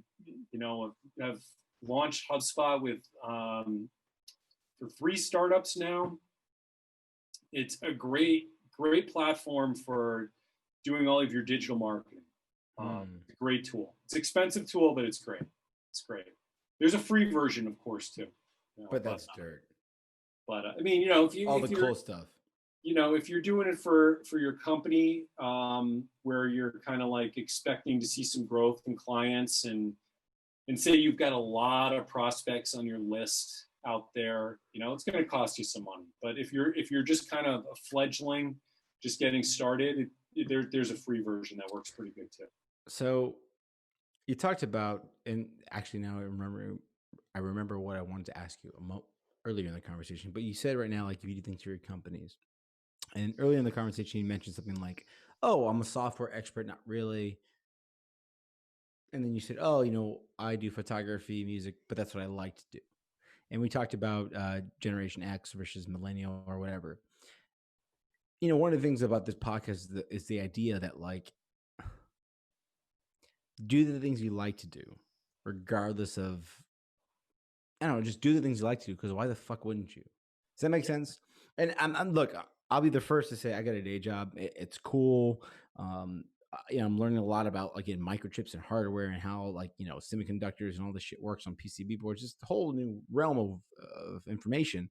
S1: I've launched HubSpot with for 3 startups now. It's a great platform for doing all of your digital marketing.
S2: Mm.
S1: It's a great tool. It's an expensive tool, but it's great. It's great. There's a free version, of course, too.
S2: But
S1: But
S2: that's dirt.
S1: I mean,
S2: All the cool stuff.
S1: if you're doing it for your company, where you're kind of like expecting to see some growth in clients, and say you've got a lot of prospects on your list out there, it's going to cost you some money. But if you're just kind of a fledgling, just getting started, there's a free version that works pretty good too.
S2: So you talked about, and actually now I remember what I wanted to ask you earlier in the conversation, but you said right now, like, if you do things for your companies, and earlier in the conversation, you mentioned something like, oh, I'm a software expert, not really. And then you said, oh, I do photography, music, but that's what I like to do. And we talked about Generation X versus millennial or whatever. One of the things about this podcast is the idea that, like, do the things you like to do, regardless of, I don't know, just do the things you like to do, because why the fuck wouldn't you? Does that make sense? And look, I'll be the first to say I got a day job. It's cool. I'm learning a lot about, again, microchips and hardware, and how, like, semiconductors and all this shit works on PCB boards. Just a whole new realm of information.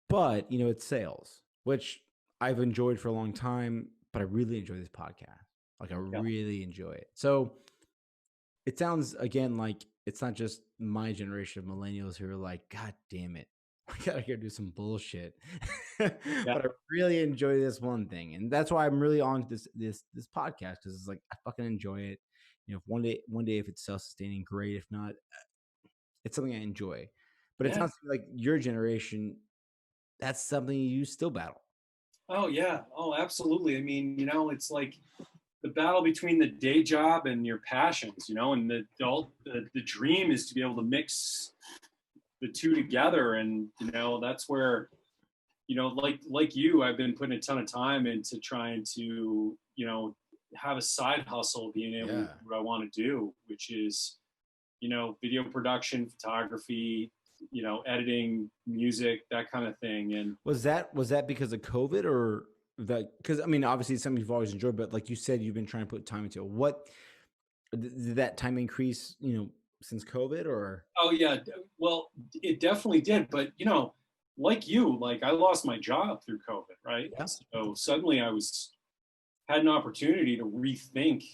S2: But it's sales, which I've enjoyed for a long time. But I really enjoy this podcast. Like, I
S1: Yeah.
S2: really enjoy it. So it sounds, again, like it's not just my generation of millennials who are like, God damn it, I gotta go do some bullshit. But
S1: Yeah.
S2: I really enjoy this one thing, and that's why I'm really on this podcast, because it's like I fucking enjoy it. If one day if it's self sustaining, great. If not, it's something I enjoy. But it
S1: Yeah.
S2: sounds like your generation, that's something you still battle.
S1: Oh yeah. Oh, absolutely. I mean, it's like the battle between the day job and your passions, and the dream is to be able to mix the two together. And that's where, like you, I've been putting a ton of time into trying to, have a side hustle, being able to
S2: Yeah.
S1: do what I want to do, which is, video production, photography, editing, music, that kind of thing. And
S2: Was that because of COVID, or that, because I mean, obviously it's something you've always enjoyed, but like you said, you've been trying to put time into it. What did that time increase, since COVID, or?
S1: oh yeah, well, it definitely did. But like you, like I lost my job through COVID, right?
S2: Yeah.
S1: So suddenly I had an opportunity to rethink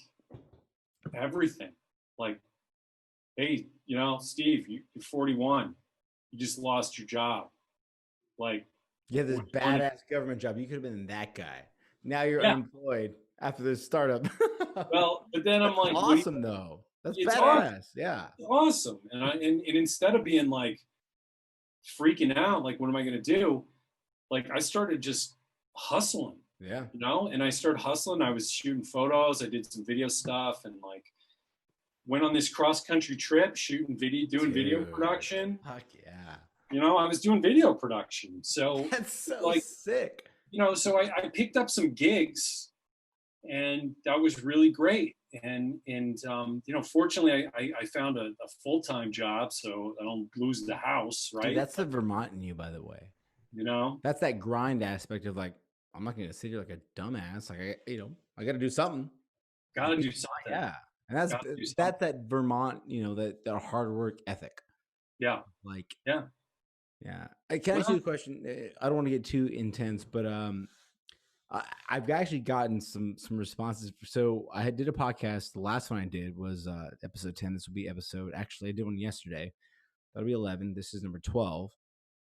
S1: everything. Like, hey, Steve, you're 41. You just lost your job. Like,
S2: You had this
S1: what do you want to?
S2: badass government job. You could have been that guy. Now you're
S1: Yeah.
S2: unemployed after this startup.
S1: Well, but then I'm
S2: That's
S1: like,
S2: awesome, though. That's
S1: it's awesome.
S2: badass. Yeah.
S1: It's awesome. And instead of being like freaking out, like, what am I going to do? Like, I started just hustling,
S2: Yeah.
S1: and I started hustling. I was shooting photos. I did some video stuff, and like went on this cross country trip, shooting video, doing video
S2: Dude.
S1: production.
S2: Fuck yeah.
S1: I was doing video production. So
S2: That's so
S1: like,
S2: sick.
S1: so I picked up some gigs, and that was really great. And fortunately, I found a full-time job, so I don't lose the house,
S2: Dude,
S1: right?
S2: that's the Vermont in you, by the way.
S1: You know,
S2: That's that grind aspect of, like, I'm not going to sit here like a dumbass. Like, I got to do something.
S1: got to do something.
S2: Yeah. And that's
S1: Got to do something.
S2: that's that Vermont, that hard work ethic.
S1: Yeah,
S2: Like,
S1: yeah.
S2: yeah. Can I ask you
S1: Well,
S2: a question? I don't want to get too intense, but I've actually gotten some responses. So I did a podcast. The last one I did was episode 10. This will be episode. Actually, I did one yesterday. That'll be 11. This is number 12.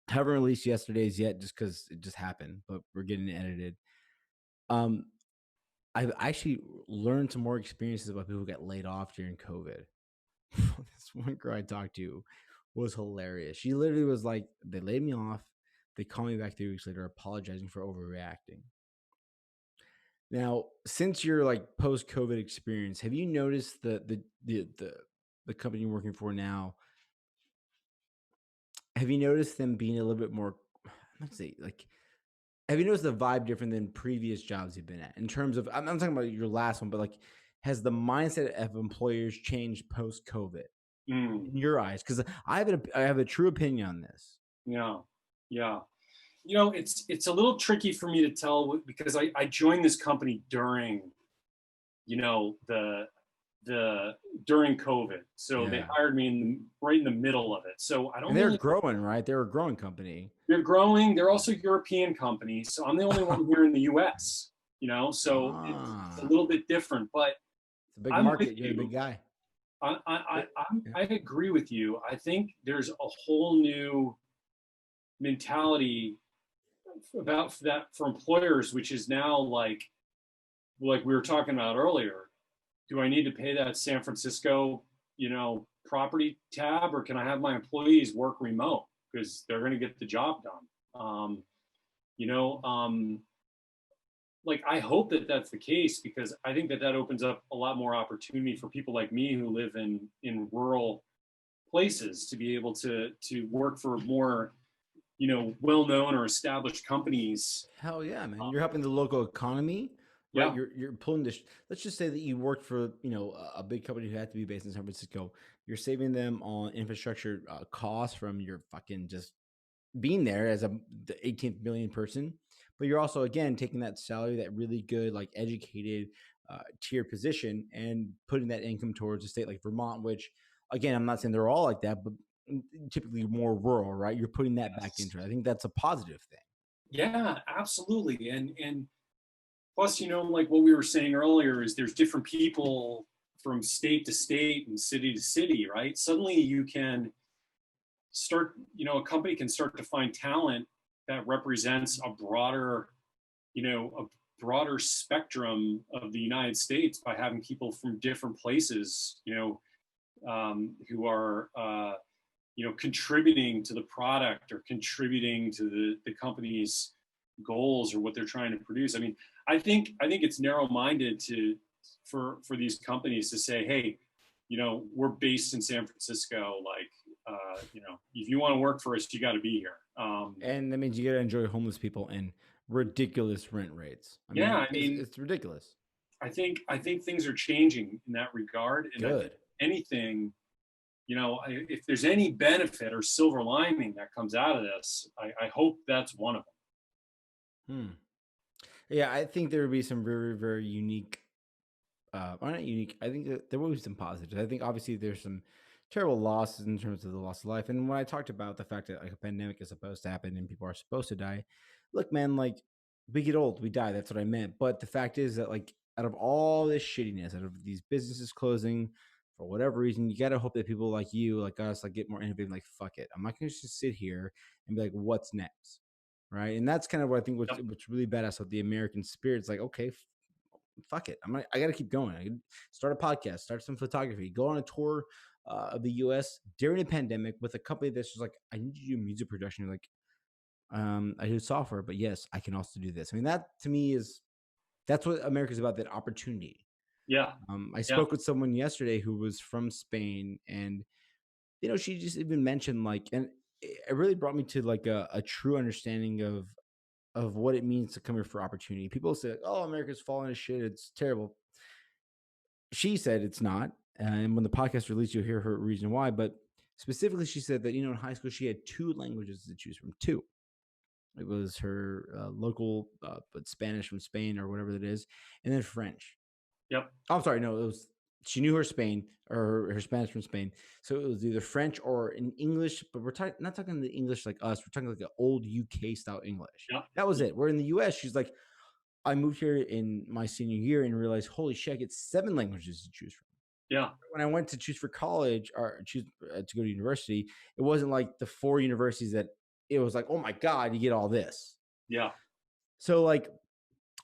S2: Haven't released yesterday's yet, just because it just happened, but we're getting it edited. Um, I've actually learned some more experiences about people who got laid off during COVID. This one girl I talked to was hilarious. She literally was like, they laid me off. They called me back 3 weeks later, apologizing for overreacting. Now, since your like post COVID experience, have you noticed the company you're working for now? Have you noticed them being a little bit more? Let's say, like, have you noticed the vibe different than previous jobs you've been at in terms of? I'm talking about your last one, but like, has the mindset of employers changed post COVID
S1: Mm,
S2: in your eyes? Because I have a true opinion on this.
S1: yeah, yeah. It's a little tricky for me to tell because I joined this company during, you know, the during COVID. So they
S2: Yeah,
S1: hired me right in the middle of it. So I
S2: and
S1: don't
S2: they're
S1: really.
S2: growing, right? They're a growing company.
S1: They're growing. They're also European companies. So I'm the only one here in the U.S. So it's a
S2: Ah,
S1: little bit different. But
S2: it's a big
S1: I'm with
S2: market. You're the big
S1: you.
S2: guy. Yeah.
S1: I agree with you. I think there's a whole new mentality about that for employers, which is now like we were talking about earlier. Do I need to pay that San Francisco, property tab, or can I have my employees work remote because they're going to get the job done? You know, like I hope that that's the case because I think that that opens up a lot more opportunity for people like me who live in rural places to be able to work for more well known or established companies.
S2: Hell yeah, man!
S1: Um,
S2: You're helping the local economy, right?
S1: yeah,
S2: You're pulling this. Let's just say that you worked for a big company who had to be based in San Francisco. You're saving them on infrastructure costs from your fucking just being there as the 18th million person, but you're also again taking that salary, that really good, like educated tier position, and putting that income towards a state like Vermont, which again, I'm not saying they're all like that, but typically more rural, right? You're putting that back
S1: yes,
S2: into it. I think that's a positive thing.
S1: yeah, absolutely. And plus, like what we were saying earlier is there's different people from state to state and city to city, right? Suddenly you can start, a company can start to find talent that represents a broader spectrum of the United States by having people from different places, who are, contributing to the product or contributing to the company's goals or what they're trying to produce. I mean, I think it's narrow-minded for these companies to say, hey, we're based in San Francisco. Like, if you want to work for us, you got to be here.
S2: And that means you got to enjoy homeless people and ridiculous rent rates. I
S1: Yeah,
S2: mean,
S1: I mean,
S2: it's ridiculous.
S1: I think things are changing in that regard, and I think
S2: Good.
S1: anything, if there's any benefit or silver lining that comes out of this, I hope that's one of
S2: Hmm. Yeah, I think there would be some very, very unique or not unique. I think that there will be some positives. I think obviously there's some terrible losses in terms of the loss of life. And when I talked about the fact that like a pandemic is supposed to happen and people are supposed to die, look, man, like we get old, we die. That's what I meant. But the fact is that like out of all this shittiness, out of these businesses closing for whatever reason, you gotta hope that people like you, like us, like get more innovative. Like fuck it, I'm not gonna just sit here and be like, what's next, right? And that's kind of what I think
S1: them.
S2: what's really badass with the American spirit. It's like okay, fuck it. I got to keep going. I start a podcast, start some photography, go on a tour of the U.S. during a pandemic with a company that's just like, I need you to do music production. You're like, I do software, but yes, I can also do this. I mean, that to me is that's what America's about. That opportunity.
S1: Yeah,
S2: I
S1: yeah,
S2: spoke with someone yesterday who was from Spain, and she just even mentioned like, and it really brought me to like a true understanding of what it means to come here for opportunity. People say, like, "Oh, America's falling to shit. It's terrible." She said it's not. And when the podcast released, you'll hear her reason why. But specifically, she said that, in high school, she had two languages to choose from. Two. It was her local, but Spanish from Spain or whatever that is, and then French.
S1: yep,
S2: Oh, I'm sorry. No, it was, she knew her Spain or her Spanish from Spain. So it was either French or in English, but we're not talking the English like us. We're talking like an old UK style English.
S1: yep,
S2: That was it. We're in the US. She's like, I moved here in my senior year and realized, holy shit, I get seven languages to choose from.
S1: yeah,
S2: When I went to choose for college or choose to go to university, it wasn't like the four universities that it was like, oh my God, you get all this.
S1: yeah,
S2: So like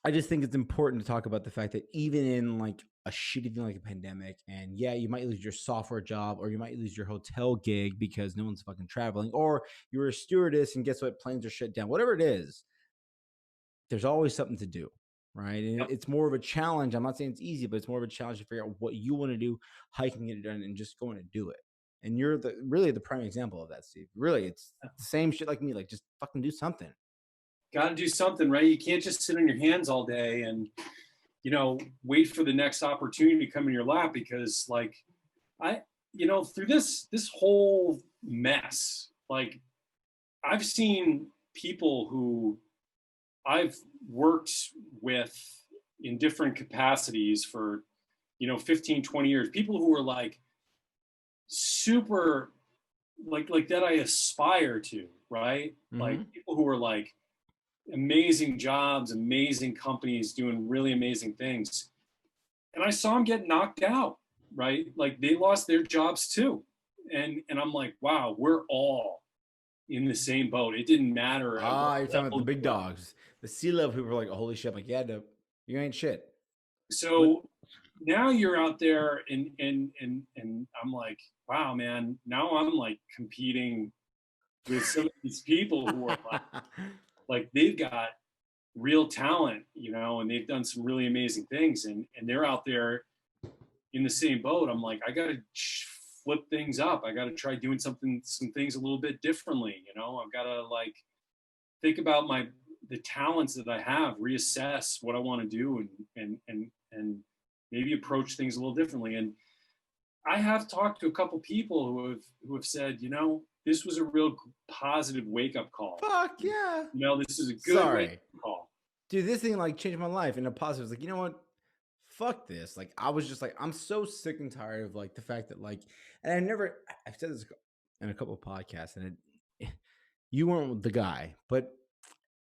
S2: I just think it's important to talk about the fact that even in like a shitty thing like a pandemic, and yeah, you might lose your software job or you might lose your hotel gig because no one's fucking traveling, or you're a stewardess and guess what? Planes are shut down. Whatever it is, there's always something to do, right? And
S1: Yep.
S2: it's more of a challenge. I'm not saying it's easy, but it's more of a challenge to figure out what you want to do, how you can get it done, and just going to do it. And you're really the prime example of that, Steve. Really, it's the same shit like me. Like, just fucking do something.
S1: Got to do something, right? You can't just sit on your hands all day and, wait for the next opportunity to come in your lap, because like I, through this whole mess, like I've seen people who I've worked with in different capacities for, 15, 20 years, people who are like super, like that I aspire to, right? Like
S2: Mm-hmm.
S1: people who are like amazing jobs, amazing companies doing really amazing things. And I saw them get knocked out, right? Like they lost their jobs too. And I'm like, wow, we're all in the same boat. It didn't matter at what
S2: Ah, you're talking about the
S1: level
S2: big
S1: you were.
S2: dogs, the sea level people are like, holy shit. I'm like, yeah, no, you ain't shit. What?
S1: So now you're out there and I'm like, wow, man, now I'm like competing with some of these people who are like they've got real talent, and they've done some really amazing things, and they're out there in the same boat. I'm like, I got to flip things up. I got to try doing some things a little bit differently. I've got to like think about the talents that I have, reassess what I want to do, and maybe approach things a little differently. And I have talked to a couple people who have said, this was a real positive wake up call.
S2: Fuck yeah.
S1: This is a good wake
S2: Sorry.
S1: up call.
S2: Dude, this thing like changed my life in a positive. It's like, you know what? Fuck this. Like, I was just like, I'm so sick and tired of like the fact that like, and I've said this in a couple of podcasts, and you weren't the guy, but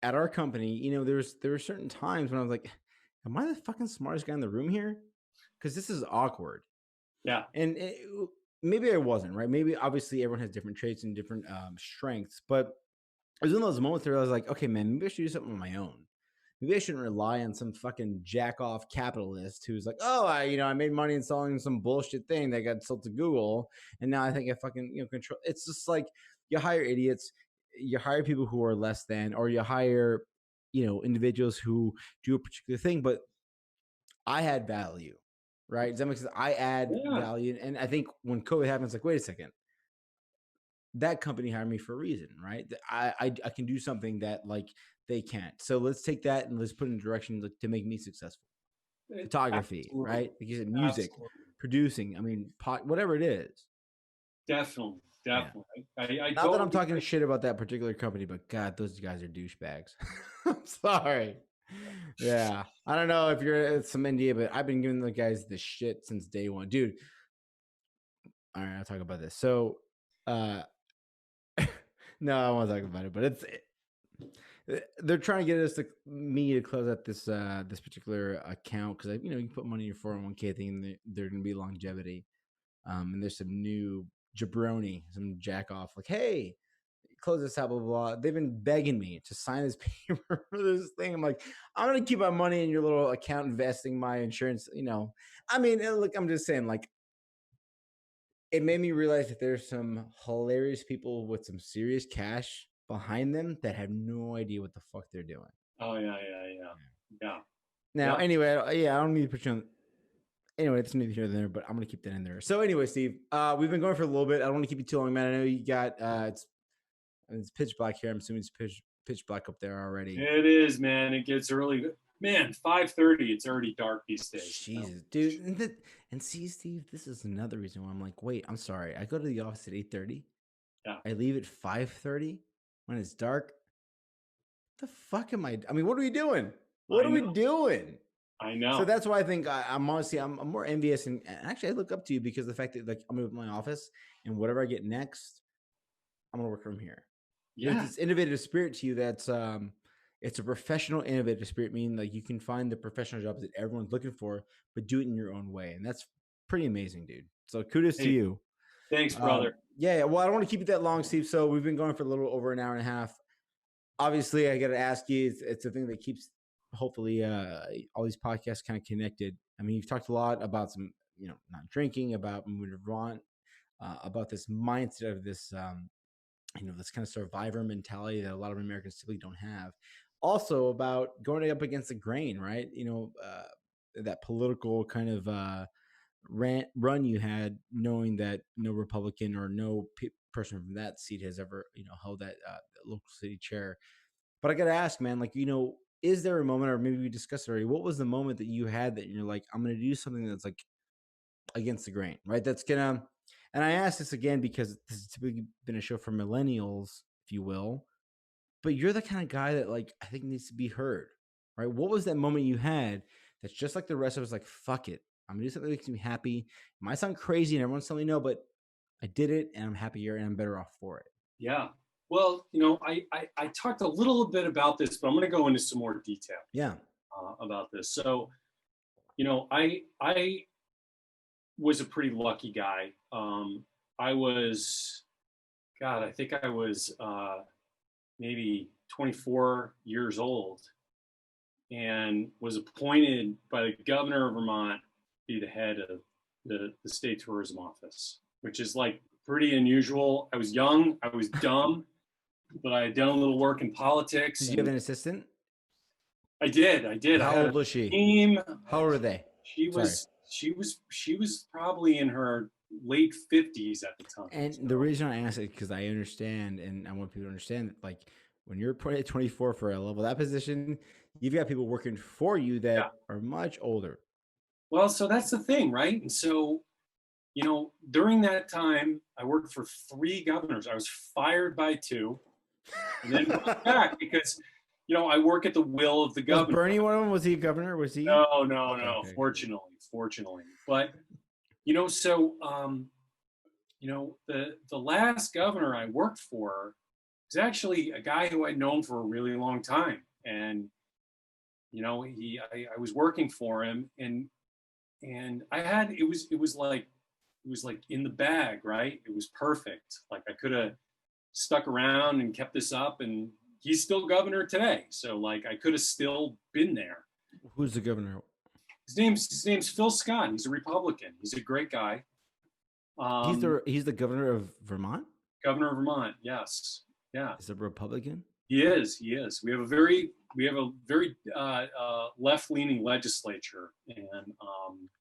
S2: at our company, there were certain times when I was like, am I the fucking smartest guy in the room here? Because this is awkward.
S1: Yeah.
S2: And maybe I wasn't, right? Maybe obviously everyone has different traits and different strengths, but it was in those moments where I was like, okay, man, maybe I should do something on my own. Maybe I shouldn't rely on some fucking jack off capitalist who's like, oh, I made money in selling some bullshit thing that got sold to Google, and now I think I fucking control. It's just like you hire idiots, you hire people who are less than, or you hire individuals who do a particular thing, but I had value, right? Does that make sense? I add
S1: Yeah.
S2: value, and I think when COVID happens, like, wait a second, that company hired me for a reason, right? I can do something that like they can't. So let's take that and let's put in a direction to make me successful. Photography,
S1: Absolutely.
S2: right? Like you said, music,
S1: Absolutely.
S2: producing. I mean, whatever it is.
S1: Definitely.
S2: Yeah.
S1: Definitely. I
S2: Not that I'm
S1: totally
S2: talking shit about that particular company, but God, those guys are douchebags. I'm sorry. Yeah. I don't know if you're at some India, but I've been giving the guys the shit since day one. Dude, all right, I'll talk about this. So, uh, no, I won't talk about it, but they're trying to get me to close out this particular account because you can put money in your 401k thing, and there's going to be longevity. And there's some new jabroni, some jack off, like, hey, close this out, blah, blah, blah. They've been begging me to sign this paper for this thing. I'm like, I'm going to keep my money in your little account, investing my insurance. I mean, look, I'm just saying, like, it made me realize that there's some hilarious people with some serious cash behind them that have no idea what the fuck they're doing.
S1: Oh yeah, yeah.
S2: Now,
S1: Yeah.
S2: anyway, yeah, I don't need to put you on. Anyway, it's neither here nor there, but I'm gonna keep that in there. So, anyway, Steve, we've been going for a little bit. I don't want to keep you too long, man. I know you got it's pitch black here. I'm assuming it's pitch black up there already.
S1: It is, man. It gets early. Man, 5:30. It's already dark these days.
S2: Jesus, dude, and see, Steve, this is another reason why I'm like, wait, I'm sorry. I go to the office at 8:30.
S1: Yeah.
S2: I leave at 5:30 when it's dark. The fuck am I? I mean, what are we doing? What are we doing?
S1: I know.
S2: So that's why I think I'm honestly I'm more envious, and actually I look up to you because of the fact that like I'm in my office and whatever I get next, I'm gonna work from here.
S1: Yeah.
S2: There's this innovative spirit to you that's it's a professional innovative spirit, meaning like you can find the professional jobs that everyone's looking for, but do it in your own way, and that's pretty amazing, dude. So kudos to you.
S1: Thanks, brother.
S2: Yeah. Well, I don't want to keep it that long, Steve. So we've been going for a little over an hour and a half. Obviously, I got to ask you. It's a thing that keeps hopefully all these podcasts kind of connected. I mean, you've talked a lot about some, not drinking, about moving to Vermont, about this mindset of this, this kind of survivor mentality that a lot of Americans typically don't have. Also about going up against the grain, right? That political kind of run you had, knowing that no Republican or no person from that seat has ever, held that local city chair. But I got to ask, man, like, is there a moment, or maybe we discussed it already, what was the moment that you had that you're like, I'm going to do something that's like against the grain, right? That's going to, and I ask this again because this has typically been a show for millennials, if you will, but you're the kind of guy that, like, I think needs to be heard, right? What was that moment you had that's just like the rest of us, like, fuck it, I'm gonna do something that makes me happy? It might sound crazy and everyone's telling me no, but I did it and I'm happier and I'm better off for it.
S1: Yeah. Well, I talked a little bit about this, but I'm going to go into some more detail
S2: Yeah.
S1: about this. So, I was a pretty lucky guy. I was, God, I think I was maybe 24 years old and was appointed by the governor of Vermont to be the head of the state tourism office, which is like pretty unusual. I was young, I was dumb, but I had done a little work in politics.
S2: Did you have an assistant?
S1: I did.
S2: How old was she?
S1: Team.
S2: How old were they?
S1: She was probably in her late 50s at the time.
S2: And so, the reason I ask it, because I understand, and I want people to understand that, like, when you're 24 for a level that position, you've got people working for you that are much older.
S1: Well, so that's the thing, right? And so, during that time, I worked for 3 governors. I was fired by 2, and then back because, I work at the will of the governor.
S2: Was Bernie one of them? Was he a governor? Was he?
S1: No. Okay. Fortunately. But, so, the last governor I worked for was actually a guy who I'd known for a really long time. And, I was working for him, and it was like in the bag, right? It was perfect. Like, I could have stuck around and kept this up, and he's still governor today. So, like, I could have still been there.
S2: Who's the governor?
S1: His name's Phil Scott. He's a Republican. He's a great guy.
S2: He's the governor of Vermont?
S1: Governor of Vermont, yes. Yeah.
S2: Is a Republican?
S1: He is. We have a very left-leaning legislature, and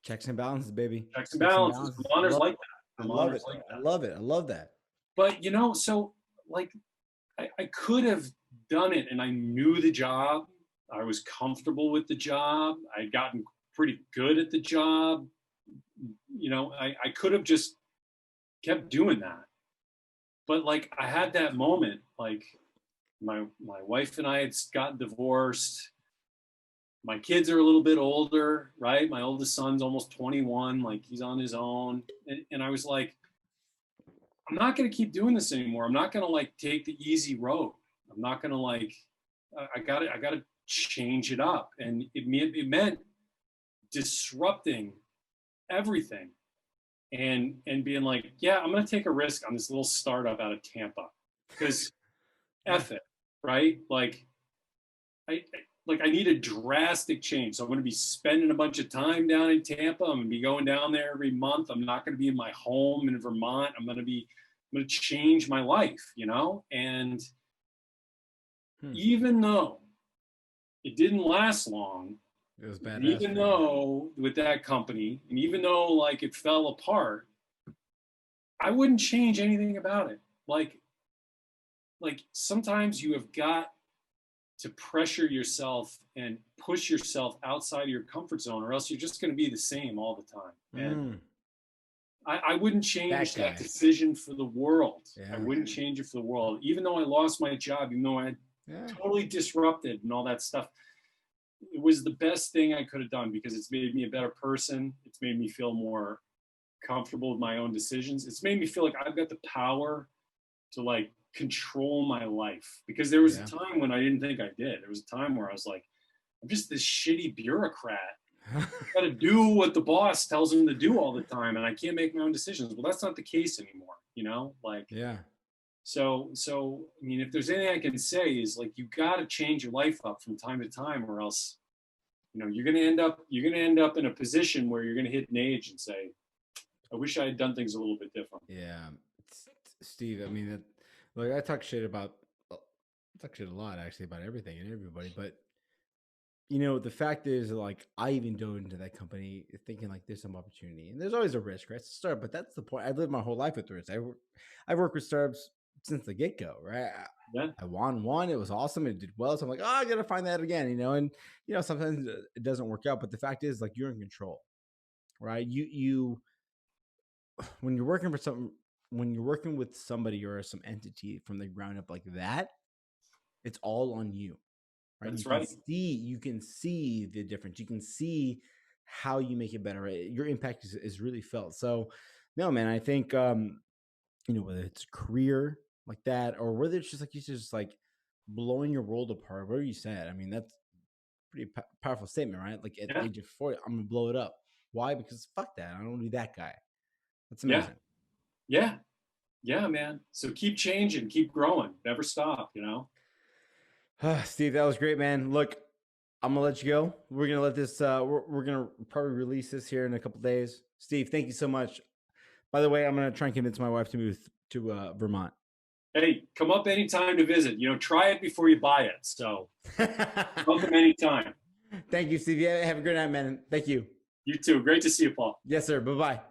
S2: checks and balances, baby.
S1: Checks and balances. Vermonters like that.
S2: I love it. I love it. I love that.
S1: But so, like, I could have done it, and I knew the job. I was comfortable with the job. I'd gotten pretty good at the job. I could have just kept doing that. But, like, I had that moment, like, my wife and I had gotten divorced. My kids are a little bit older, right? My oldest son's almost 21, like, he's on his own. And I was like, I'm not going to keep doing this anymore. I'm not going to, like, take the easy road. I'm not going to, like, I got to change it up. And it meant disrupting everything and being like, yeah, I'm going to take a risk on this little startup out of Tampa because F it, right? Like, I need a drastic change. So I'm going to be spending a bunch of time down in Tampa. I'm going to be going down there every month. I'm not going to be in my home in Vermont. I'm going to change my life, and even though it didn't last long,
S2: it was bad.
S1: Even though with that company, and even though, like, it fell apart, I wouldn't change anything about it. Like sometimes you have got to pressure yourself and push yourself outside of your comfort zone, or else you're just going to be the same all the time. And I wouldn't change that decision for the world. Yeah. I wouldn't change it for the world. Even though I lost my job, even though I had totally disrupted and all that stuff, it was the best thing I could have done because it's made me a better person. It's made me feel more comfortable with my own decisions. It's made me feel like I've got the power to, like, control my life, because there was a time when I didn't think I did. There was a time where I was like, I'm just this shitty bureaucrat. I got to do what the boss tells him to do all the time, and I can't make my own decisions. Well, that's not the case anymore, So, I mean, if there's anything I can say is, like, you got to change your life up from time to time, or else you're going to end up in a position where you're going to hit an age and say, I wish I had done things a little bit different.
S2: Yeah, Steve. I mean, like I talk shit a lot actually about everything and everybody, but the fact is, like, I even dove into that company thinking like there's some opportunity, and there's always a risk, right? It's a startup, but that's the point. I've lived my whole life with risk. I've worked with startups since the get go, right?
S1: Yeah,
S2: I won one. It was awesome. It did well. So I'm like, oh, I got to find that again, and sometimes it doesn't work out, but the fact is, like, you're in control, right? You when you're working for something, when you're working with somebody or some entity from the ground up like that, it's all on you, right?
S1: that's right.
S2: You can see the difference. You can see how you make it better. Right? Your impact is really felt. So, no, man, I think whether it's a career like that or whether it's just like you said, just like blowing your world apart. Whatever you said, I mean, that's a pretty powerful statement, right? Like at the
S1: Yeah,
S2: age of 40, I'm gonna blow it up. Why? Because fuck that. I don't want to be that guy. That's
S1: yeah,
S2: amazing.
S1: yeah, yeah, man. So keep changing, keep growing, never stop.
S2: Steve, that was great, man. Look, I'm gonna let you go. We're gonna let this. We're gonna probably release this here in a couple days. Steve, thank you so much. By the way, I'm gonna try and convince my wife to move to Vermont.
S1: Hey, come up anytime to visit. Try it before you buy it. So welcome anytime.
S2: Thank you, Steve. Yeah, have a great night, man. Thank you.
S1: You too. Great to see you, Paul.
S2: Yes, sir. Bye bye.